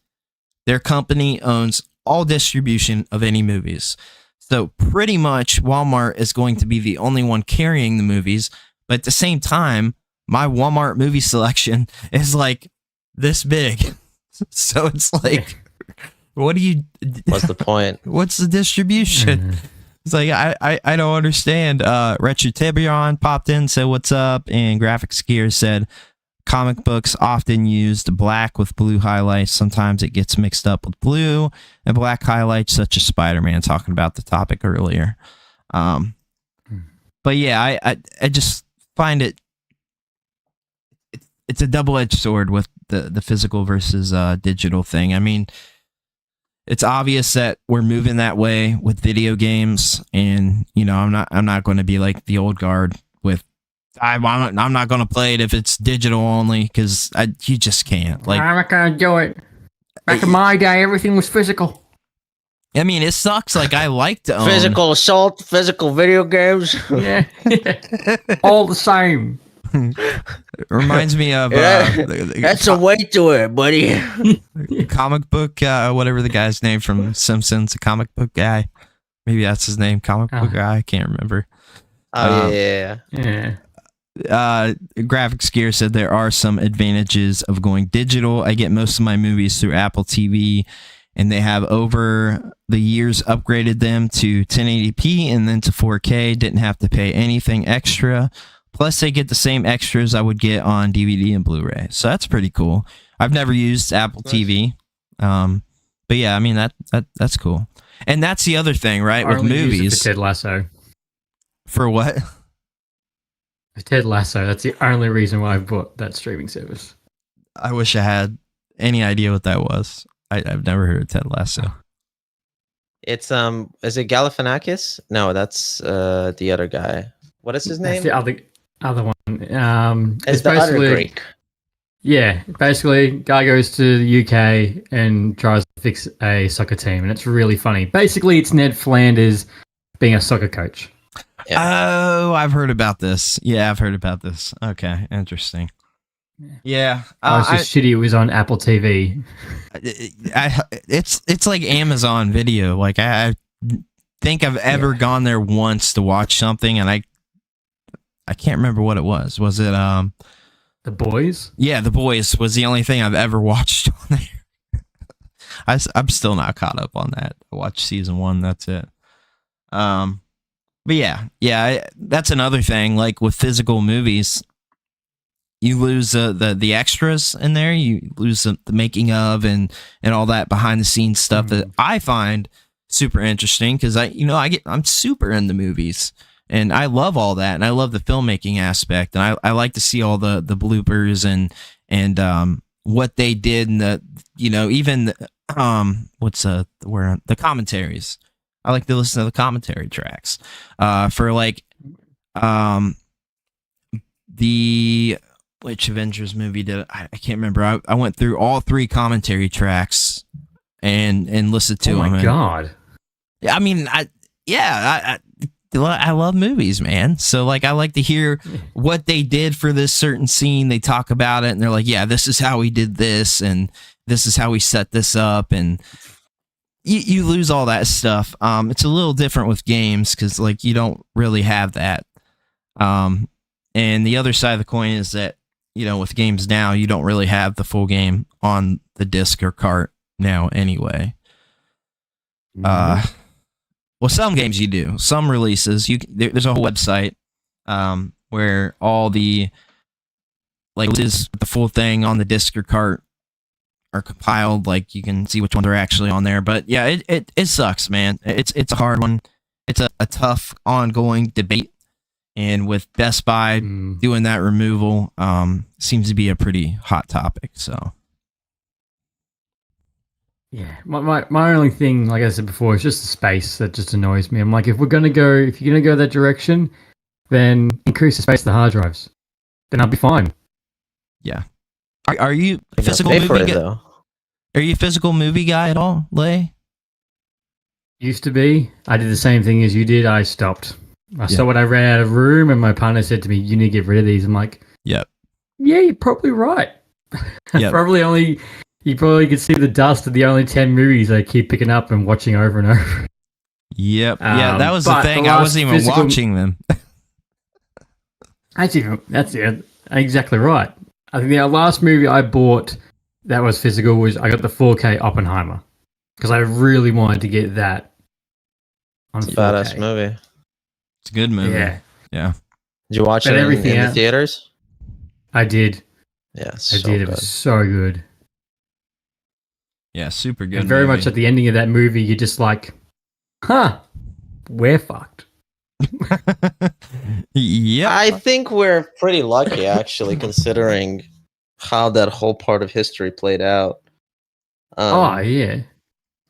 Their company owns all distribution of any movies. So pretty much Walmart is going to be the only one carrying the movies. But at the same time, my Walmart movie selection is like this big. So it's like, what's the point? What's the distribution? It's like, I don't understand. Retrotibion popped in, said what's up, and Graphics Gear said comic books often used black with blue highlights. Sometimes it gets mixed up with blue and black highlights, such as Spider-Man, talking about the topic earlier. But yeah, I just find it's a double-edged sword with the physical versus digital thing. I mean, it's obvious that we're moving that way with video games, and I'm not going to be like the old guard with I'm not going to play it if it's digital only, because you just can't. Like, I'm not going to do it. Back in my day, everything was physical. I mean, it sucks. Like, I like to own physical assault, physical video games. Yeah, all the same. It reminds me of that's a way to it, buddy. Comic book, whatever the guy's name from Simpsons, the comic book guy. Maybe that's his name, comic book guy. I can't remember. Oh yeah. Graphics Gear said there are some advantages of going digital. I get most of my movies through Apple TV, and they have over the years upgraded them to 1080p and then to 4K. Didn't have to pay anything extra. Plus, they get the same extras I would get on DVD and Blu-ray. So that's pretty cool. I've never used Apple TV, but yeah, I mean that's cool. And that's the other thing, right? With movies, for Ted Lasso. For what? Ted Lasso. That's the only reason why I bought that streaming service. I wish I had any idea what that was. I've never heard of Ted Lasso. It's is it Galifianakis? No, that's the other guy. What is his name? That's the other one. It's the other Greek. Yeah, basically, guy goes to the UK and tries to fix a soccer team, and it's really funny. Basically, it's Ned Flanders being a soccer coach. Yeah. Oh, I've heard about this. Yeah, I've heard about this. Okay, interesting. Yeah, It's just shitty. It was on Apple TV. It's like Amazon Video. Like I think I've ever gone there once to watch something, and I can't remember what it was. Was it The Boys? Yeah, The Boys was the only thing I've ever watched on there. I'm still not caught up on that. I watched season 1. That's it. But yeah, that's another thing. Like with physical movies, you lose the extras in there. You lose the making of and all that behind the scenes stuff that I find super interesting because I'm super into movies and I love all that and I love the filmmaking aspect and I like to see all the bloopers and what they did and even what's the word, the commentaries. I like to listen to the commentary tracks for like which Avengers movie did I can't remember. I went through all 3 commentary tracks and listened to them. Oh my god! I mean, I love movies, man. So like, I like to hear what they did for this certain scene. They talk about it, and they're like, "Yeah, this is how we did this, and this is how we set this up." And you lose all that stuff. It's a little different with games because like you don't really have that. And the other side of the coin is that with games now, you don't really have the full game on the disc or cart now anyway. Well, some games you do. Some releases, there's a whole website where all the releases, the full thing on the disc or cart are compiled. Like you can see which ones are actually on there. But yeah, it sucks, man. It's a hard one. It's a tough ongoing debate. And with Best Buy doing that removal, seems to be a pretty hot topic. So. Yeah, my only thing, like I said before, is just the space that just annoys me. I'm like, if you're gonna go that direction, then increase the space of the hard drives. Then I'll be fine. Yeah. Are you a physical movie guy? Are you a physical movie guy at all, Lay? Used to be. I did the same thing as you did. I stopped. I saw what I ran out of room, and my partner said to me, "You need to get rid of these." I'm like, "Yep, yeah, you're probably right." Yep. You probably could see the dust of the only 10 movies I keep picking up and watching over and over. Yep. Yeah, that was the thing. I wasn't even watching them. That's it. Exactly right. I think the last movie I bought that was physical was I got the 4K Oppenheimer because I really wanted to get that on 4K. It's a badass movie. It's a good movie. Yeah. Did you watch it in the theaters? I did. Yeah, I did. It was so good. Yeah, super good. And very much at the ending of that movie, you're just like, we're fucked. Yeah. I think we're pretty lucky, actually, considering how that whole part of history played out. Yeah.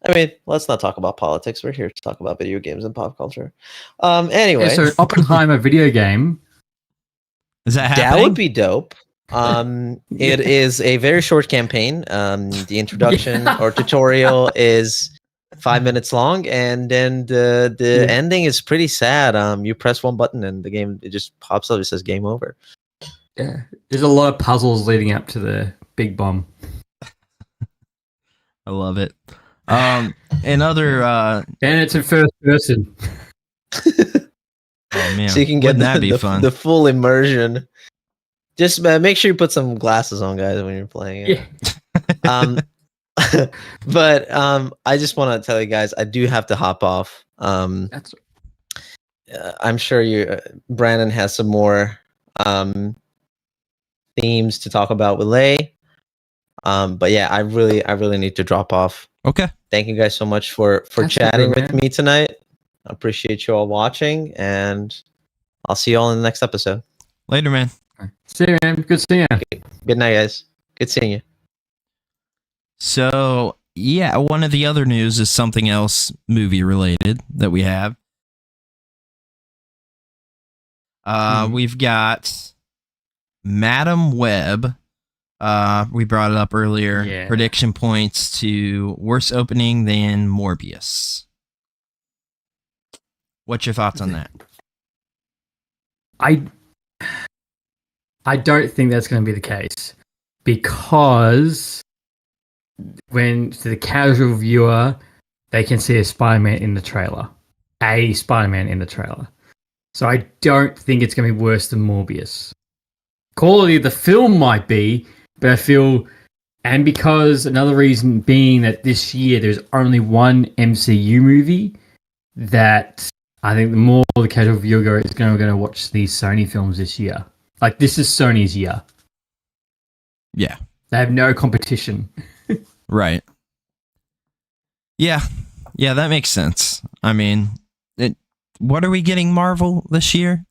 I mean, let's not talk about politics. We're here to talk about video games and pop culture. Anyway. Yeah, so Oppenheimer video game. Is that happening? That would be dope. It is a very short campaign. The introduction or tutorial is 5 minutes long, and then the ending is pretty sad. You press one button and the game it just pops up. It says game over. Yeah, there's a lot of puzzles leading up to the big bomb. I love it. Another and it's in first person. Oh man, so you can get wouldn't that be fun? the full immersion. Just make sure you put some glasses on, guys, when you're playing it. Yeah. But I just want to tell you guys, I do have to hop off. That's I'm sure Brandon has some more themes to talk about with Lay. But yeah, I really need to drop off. Okay. Thank you guys so much for That's chatting okay, with man. me tonight. I appreciate you all watching, and I'll see you all in the next episode. Later, man. See you, man. Good seeing you. Good night, guys. Good seeing you. So yeah, one of the other news is something else movie related that we have. We've got Madam Web. We brought it up earlier. Yeah. Prediction points to worse opening than Morbius. What's your thoughts on that? I don't think that's going to be the case, because when to the casual viewer, they can see a Spider-Man in the trailer. So I don't think it's going to be worse than Morbius. Quality of the film might be, but I feel, and because another reason being that this year there's only one MCU movie, that I think the more the casual viewer is going to watch these Sony films this year. Like, this is Sony's year. Yeah. They have no competition. Right. Yeah. Yeah, that makes sense. I mean, what are we getting Marvel this year?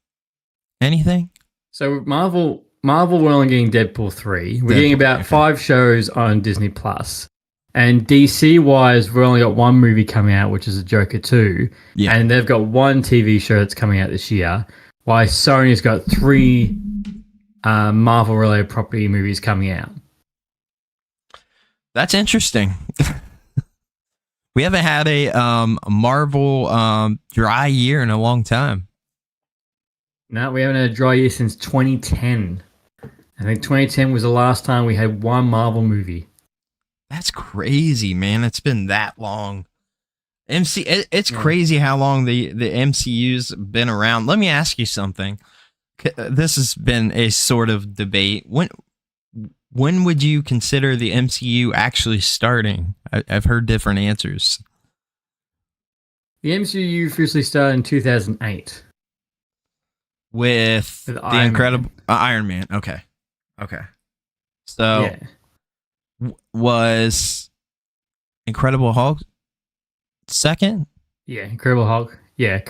Anything? So Marvel, we're only getting Deadpool 3. We're getting about 5 shows on Disney Plus. And DC-wise, we've only got one movie coming out, which is a Joker 2. Yeah. And they've got one TV show that's coming out this year. While Sony's got 3 Marvel-related property movies coming out. That's interesting. We haven't had a Marvel dry year in a long time. No, we haven't had a dry year since 2010. I think 2010 was the last time we had one Marvel movie. That's crazy, man. It's been that long. It's crazy how long the MCU's been around. Let me ask you something. This has been a sort of debate. When would you consider the MCU actually starting? I've heard different answers. The MCU officially started in 2008. With the Incredible Iron Man. Okay. So yeah. Was Incredible Hulk second? Yeah, Incredible Hulk. Yeah,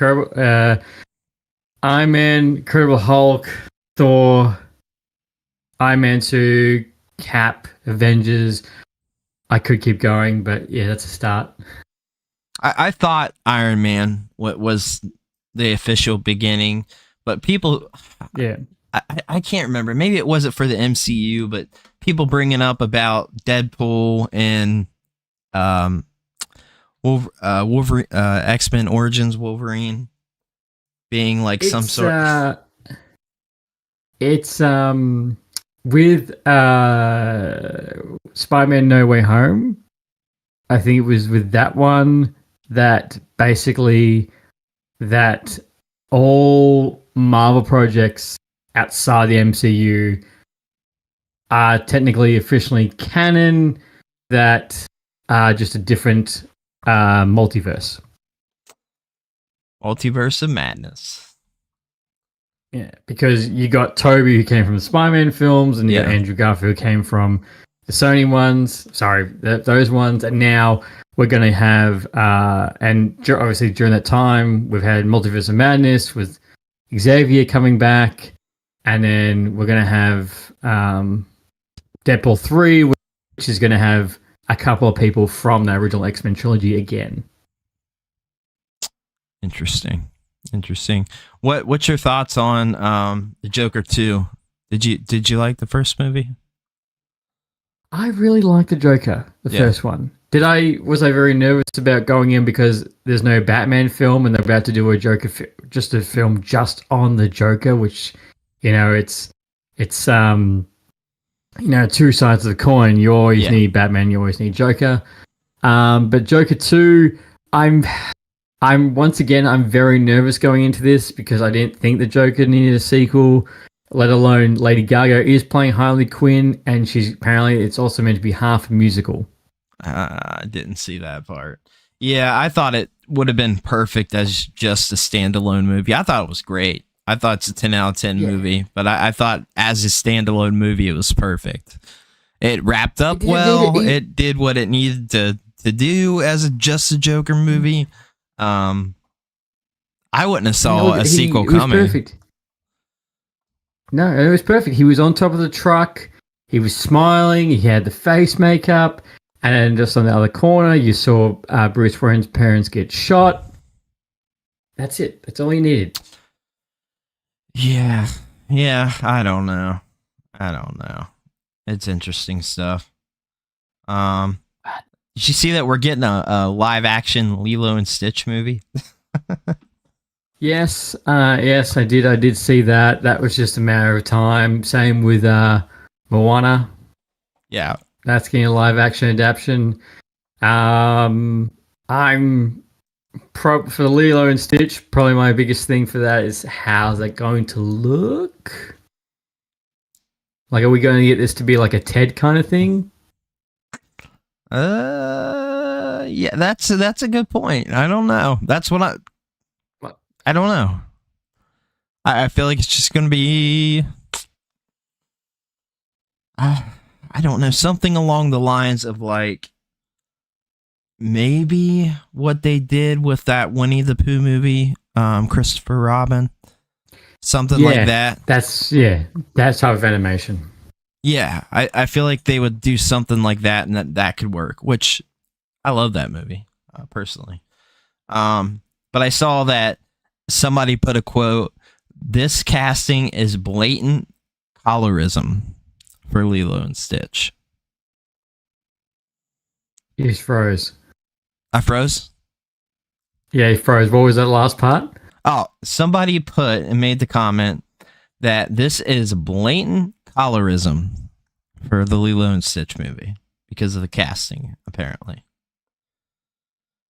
Iron Man, Incredible Hulk, Thor, Iron Man 2, Cap, Avengers. I could keep going, but yeah, that's a start. I thought Iron Man was the official beginning, but people... Yeah. I can't remember. Maybe it wasn't for the MCU, but people bringing up about Deadpool and Wolverine, X-Men Origins Wolverine being like some sort. It's with Spider-Man No Way Home. I think it was with that one that basically that all Marvel projects outside the MCU are technically officially canon, that are just a different multiverse. Multiverse of Madness. Yeah, because you got Toby, who came from the Spider-Man films, and you got Andrew Garfield, who came from the Sony ones. Sorry, those ones. And now we're going to have, and obviously during that time, we've had Multiverse of Madness with Xavier coming back. And then we're going to have Deadpool 3, which is going to have a couple of people from the original X-Men trilogy again. Interesting. What's your thoughts on the Joker 2? Did you like the first movie? I really liked the Joker, the first one. Was I very nervous about going in because there's no Batman film and they're about to do a Joker, just a film just on the Joker, which, you know, it's two sides of the coin. You always need Batman, you always need Joker. But Joker 2, I'm I'm very nervous going into this because I didn't think the Joker needed a sequel, let alone Lady Gaga is playing Harley Quinn, and it's also meant to be half a musical. I didn't see that part. Yeah, I thought it would have been perfect as just a standalone movie. I thought it was great. I thought it's a 10 out of 10 movie, but I thought as a standalone movie, it was perfect. It wrapped up well. It did what it needed to do as just a Joker movie. I wouldn't have saw a sequel coming. It was perfect. No, it was perfect. He was on top of the truck. He was smiling. He had the face makeup. And then just on the other corner, you saw Bruce Wayne's parents get shot. That's it. That's all you needed. Yeah. I don't know. It's interesting stuff. Did you see that we're getting a live action Lilo and Stitch movie? Yes, I did. I did see that. That was just a matter of time. Same with Moana. Yeah. That's getting a live action adaptation. I'm for the Lilo and Stitch. Probably my biggest thing for that is how's that going to look? Like, are we going to get this to be like a Ted kind of thing? Yeah, that's a good point. I don't know. That's what I don't know. I feel like it's just going to be I don't know, something along the lines of like maybe what they did with that Winnie the Pooh movie, Christopher Robin. Something like that. That's type of animation. Yeah, I feel like they would do something like that and that could work, which I love that movie, personally. But I saw that somebody put a quote, "This casting is blatant colorism for Lilo and Stitch." He froze. I froze? Yeah, he froze. What was that last part? Oh, somebody put and made the comment that this is blatant colorism for the Lilo and Stitch movie because of the casting, apparently.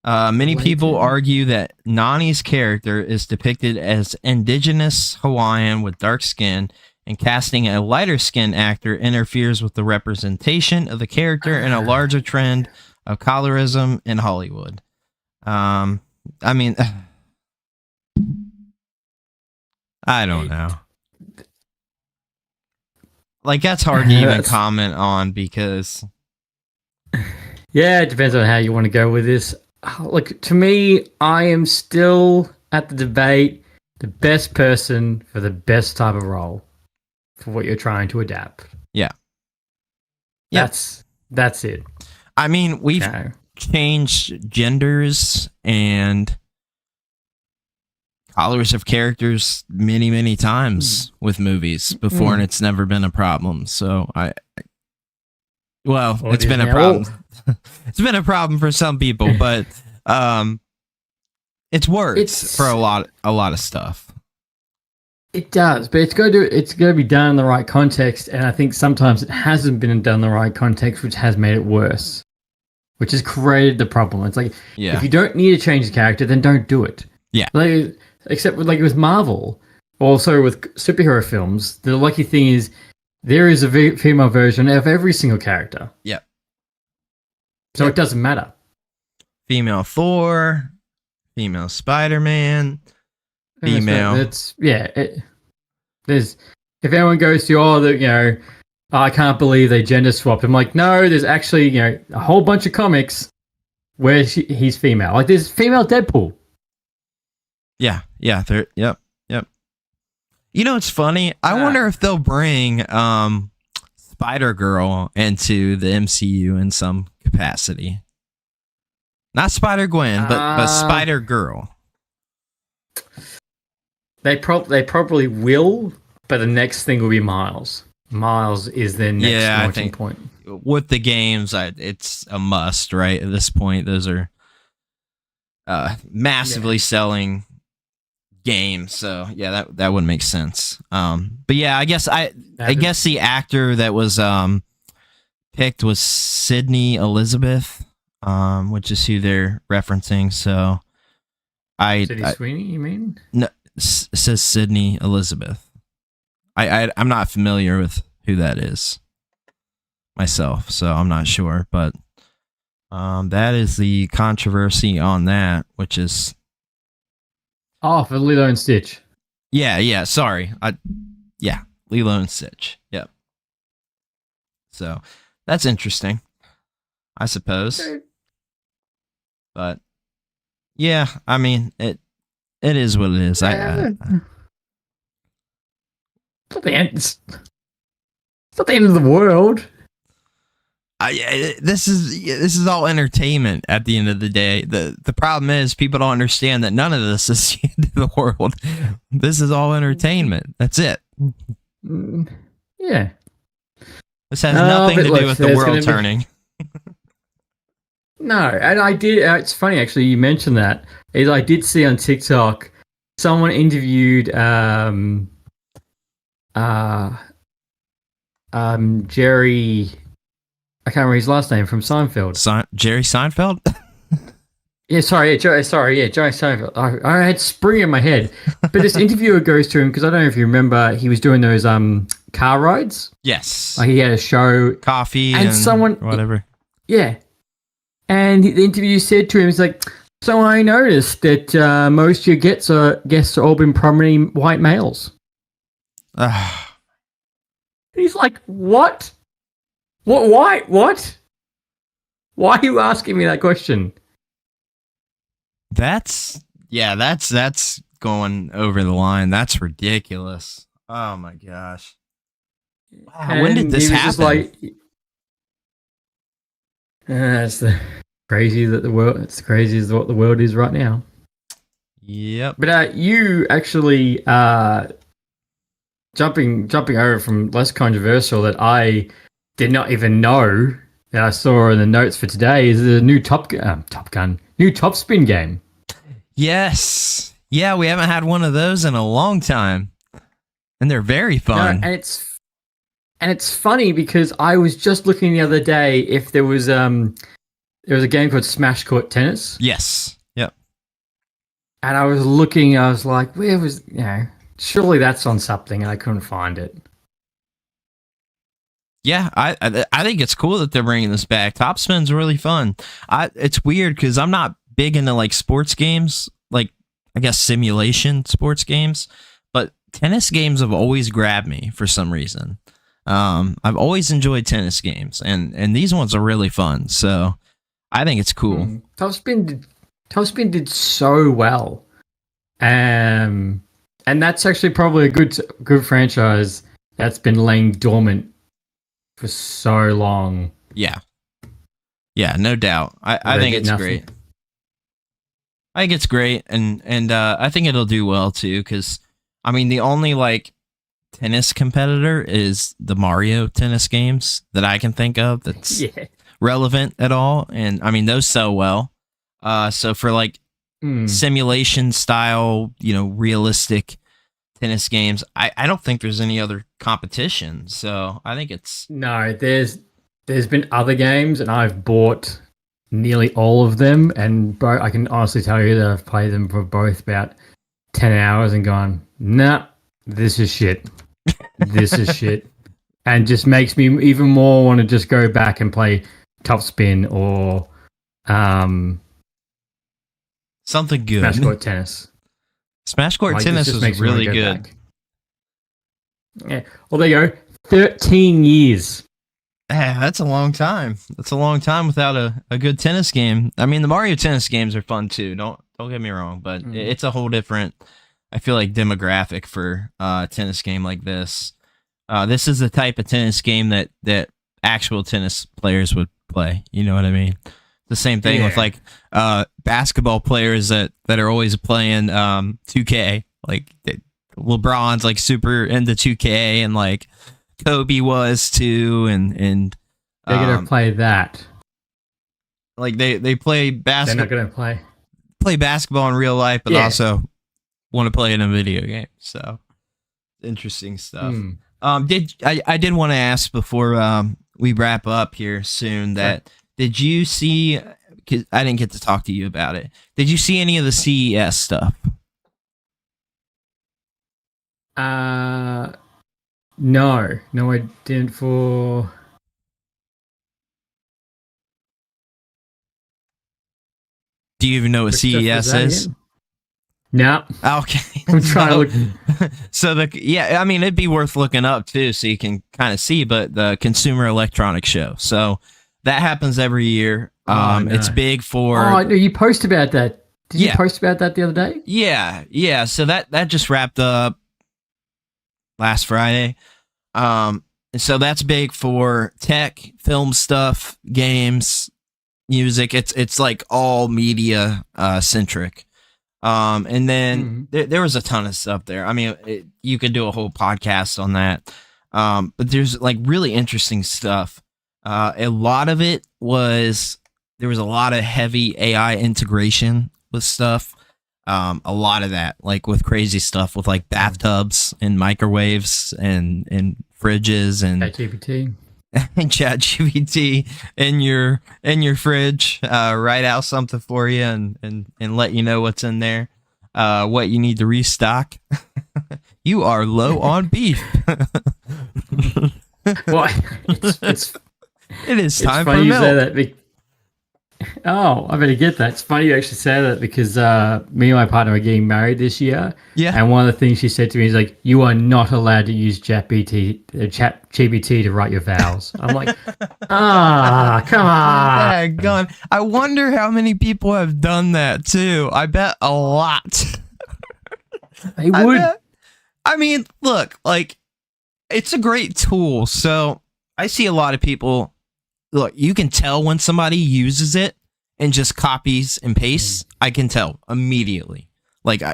Many people argue that Nani's character is depicted as indigenous Hawaiian with dark skin, and casting a lighter skinned actor interferes with the representation of the character and a larger trend of colorism in Hollywood. I mean, I don't know. Like, that's hard to even comment on because... Yeah, it depends on how you want to go with this. Look, to me, I am still at the debate, the best person for the best type of role for what you're trying to adapt. Yeah. That's it. I mean, we've changed genders and colors of characters many, many times with movies before, and it's never been a problem. So it's been a problem. It's been a problem for some people, but it's worked for a lot of stuff. It does, but it's got to be done in the right context, and I think sometimes it hasn't been done in the right context, which has made it worse, which has created the problem. It's like, if you don't need to change the character, then don't do it. Yeah. Like, except with Marvel, also with superhero films, the lucky thing is there is a female version of every single character. Yeah. So it doesn't matter. Female Thor, female Spider-Man, female. There's if anyone goes to I can't believe they gender swapped. I'm like, no, there's actually a whole bunch of comics where he's female. Like there's female Deadpool. Yeah. Yep. It's funny. I wonder if they'll bring Spider-Girl into the MCU in some capacity. Not Spider-Gwen, but Spider-Girl. They probably will, but the next thing will be Miles. Miles is their next launching point. With the games, it's a must, right? At this point, those are massively selling games, so that would make sense. But yeah, I guess the actor that was picked was Sydney Elizabeth, which is who they're referencing. So City Sweeney, you mean? No, says Sydney Elizabeth. I'm not familiar with who that is myself, so I'm not sure. But that is the controversy on that, which is for Lilo and Stitch. yeah. Sorry, Lilo and Stitch. Yep. So that's interesting, I suppose. But yeah, I mean it is what it is. It's not the end of the world. This is all entertainment at the end of the day. The problem is people don't understand that none of this is the end of the world. This is all entertainment. That's it. Yeah. This has nothing to do with the world turning. No, and I did. It's funny actually. You mentioned that. I did see on TikTok someone interviewed Jerry. I can't remember his last name from Seinfeld. Jerry Seinfeld. Jerry Seinfeld. I had Spring in my head, but this interviewer goes to him because I don't know if you remember. He was doing those car rides. Yes. Like he had a show, coffee, and someone whatever. Yeah, and the interview said to him, "He's like, so I noticed that most of your guests are all been prominently white males." He's like, "What? What? What? Why are you asking me that question?" That's going over the line. That's ridiculous. Oh my gosh. Wow, when did this happen? It's crazy that the world. It's crazy as what the world is right now. Yep. But you actually jumping over from less controversial that I did not even know that I saw in the notes for today is the new new Top Spin game. Yes. Yeah, we haven't had one of those in a long time, and they're very fun. No, and it's funny because I was just looking the other day if there was a game called Smash Court Tennis. Yes. Yep. And I was looking. I was like, where was surely that's on something, and I couldn't find it. Yeah, I think it's cool that they're bringing this back. Top Spin's really fun. It's weird because I'm not big into like sports games, like I guess simulation sports games, but tennis games have always grabbed me for some reason. I've always enjoyed tennis games, and these ones are really fun. So I think it's cool. Top Spin did so well, and that's actually probably a good franchise that's been laying dormant for so long. Yeah, no doubt. I think it's great. I think it's great, and I think it'll do well too. Because I mean, the only like tennis competitor is the Mario tennis games that I can think of that's relevant at all, and I mean those sell well. So for like simulation style, realistic tennis games, I don't think there's any other competition. So I think it's there's been other games, and I've bought nearly all of them, and I can honestly tell you that I've played them for both about 10 hours and gone, nah, this is shit. This is shit. And just makes me even more want to just go back and play Top Spin or something good. Smash Court Tennis. Smash Court Tennis is really good. Back. Yeah. Well, there you go. 13 years. That's a long time. That's a long time without a good tennis game. I mean, the Mario tennis games are fun too. Don't get me wrong, but it's a whole different, I feel like, demographic for a tennis game like this. This is the type of tennis game that actual tennis players would play. You know what I mean? The same thing with like basketball players that are always playing 2K. Like LeBron's like super into 2K, and like Kobe was too, and they're gonna play that. Like they play basketball. They're not gonna play basketball in real life, but also want to play in a video game. So interesting stuff. I did want to ask before we wrap up here soon that did you see? 'cause I didn't get to talk to you about it. Did you see any of the CES stuff? No, I didn't. Do you even know what Which stuff was CES that is? again? No, Okay. I'm trying to look. So I mean, it'd be worth looking up too, so you can kind of see. But the Consumer Electronics Show, so that happens every year. No. It's big for. Oh, no, you post about that. Did you Yeah. post about that the other day? Yeah. So that just wrapped up last Friday. And so that's big for tech, film stuff, games, music. It's like all media centric. And then there was a ton of stuff there. I mean, you could do a whole podcast on that. But there's like really interesting stuff. A lot of it there was a lot of heavy AI integration with stuff. A lot of that, like with crazy stuff with like bathtubs and microwaves and fridges and ChatGPT. and ChatGPT in your fridge, write out something for you and let you know what's in there, what you need to restock. You are low on beef. Well, It is it's time for funny you say milk. that. Oh, I better get that. It's funny you actually say that because me and my partner are getting married this year. Yeah. And one of the things she said to me is like, "You are not allowed to use ChatGPT to write your vows." I'm like, come on. Gone. I wonder how many people have done that too. I bet a lot. They would. I mean, look, like, it's a great tool. So I see a lot of people. Look, you can tell when somebody uses it and just copies and pastes. I can tell immediately. Like,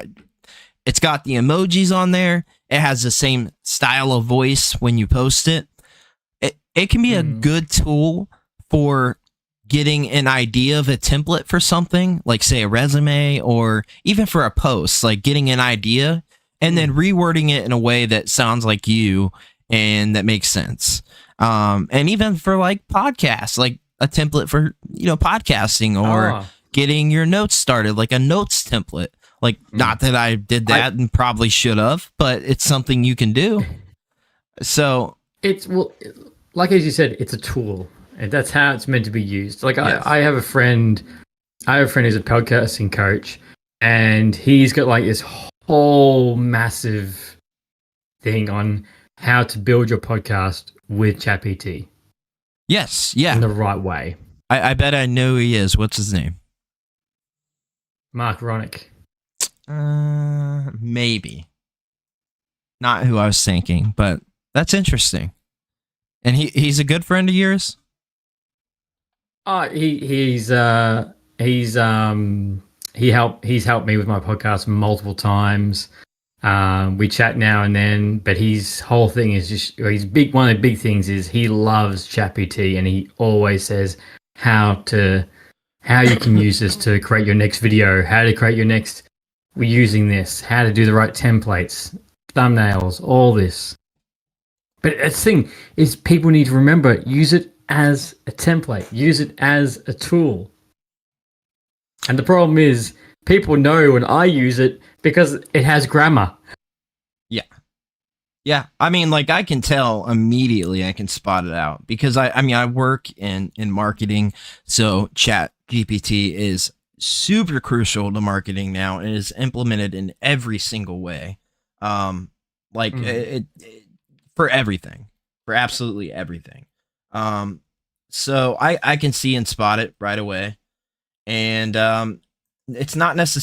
it's got the emojis on there. It has the same style of voice when you post it. It can be a good tool for getting an idea of a template for something, like say a resume or even for a post, like getting an idea and then rewording it in a way that sounds like you and that makes sense. And even for like podcasts, like a template for, podcasting or getting your notes started, like a notes template. Like, not that I did that and probably should have, but it's something you can do. So like as you said, it's a tool, and that's how it's meant to be used. Like I have a friend who's a podcasting coach, and he's got like this whole massive thing on how to build your podcast with ChatGPT. Yes, yeah. In the right way. I bet I know who he is. What's his name? Mark Ronick. Maybe. Not who I was thinking, but that's interesting. And he's a good friend of yours? He's helped me with my podcast multiple times. We chat now and then, but his whole thing is just one of the big things is he loves ChatGPT, and he always says how you can use this to create your next video, how to create your next, we're using this, how to do the right templates, thumbnails, all this. But the thing is, people need to remember, use it as a template, use it as a tool. And the problem is, people know when I use it because it has grammar. Yeah. I mean, like, I can tell immediately. I can spot it out because I work in marketing. So ChatGPT is super crucial to marketing now and is implemented in every single way. It for everything, for absolutely everything. So I can see and spot it right away. And it's not necessarily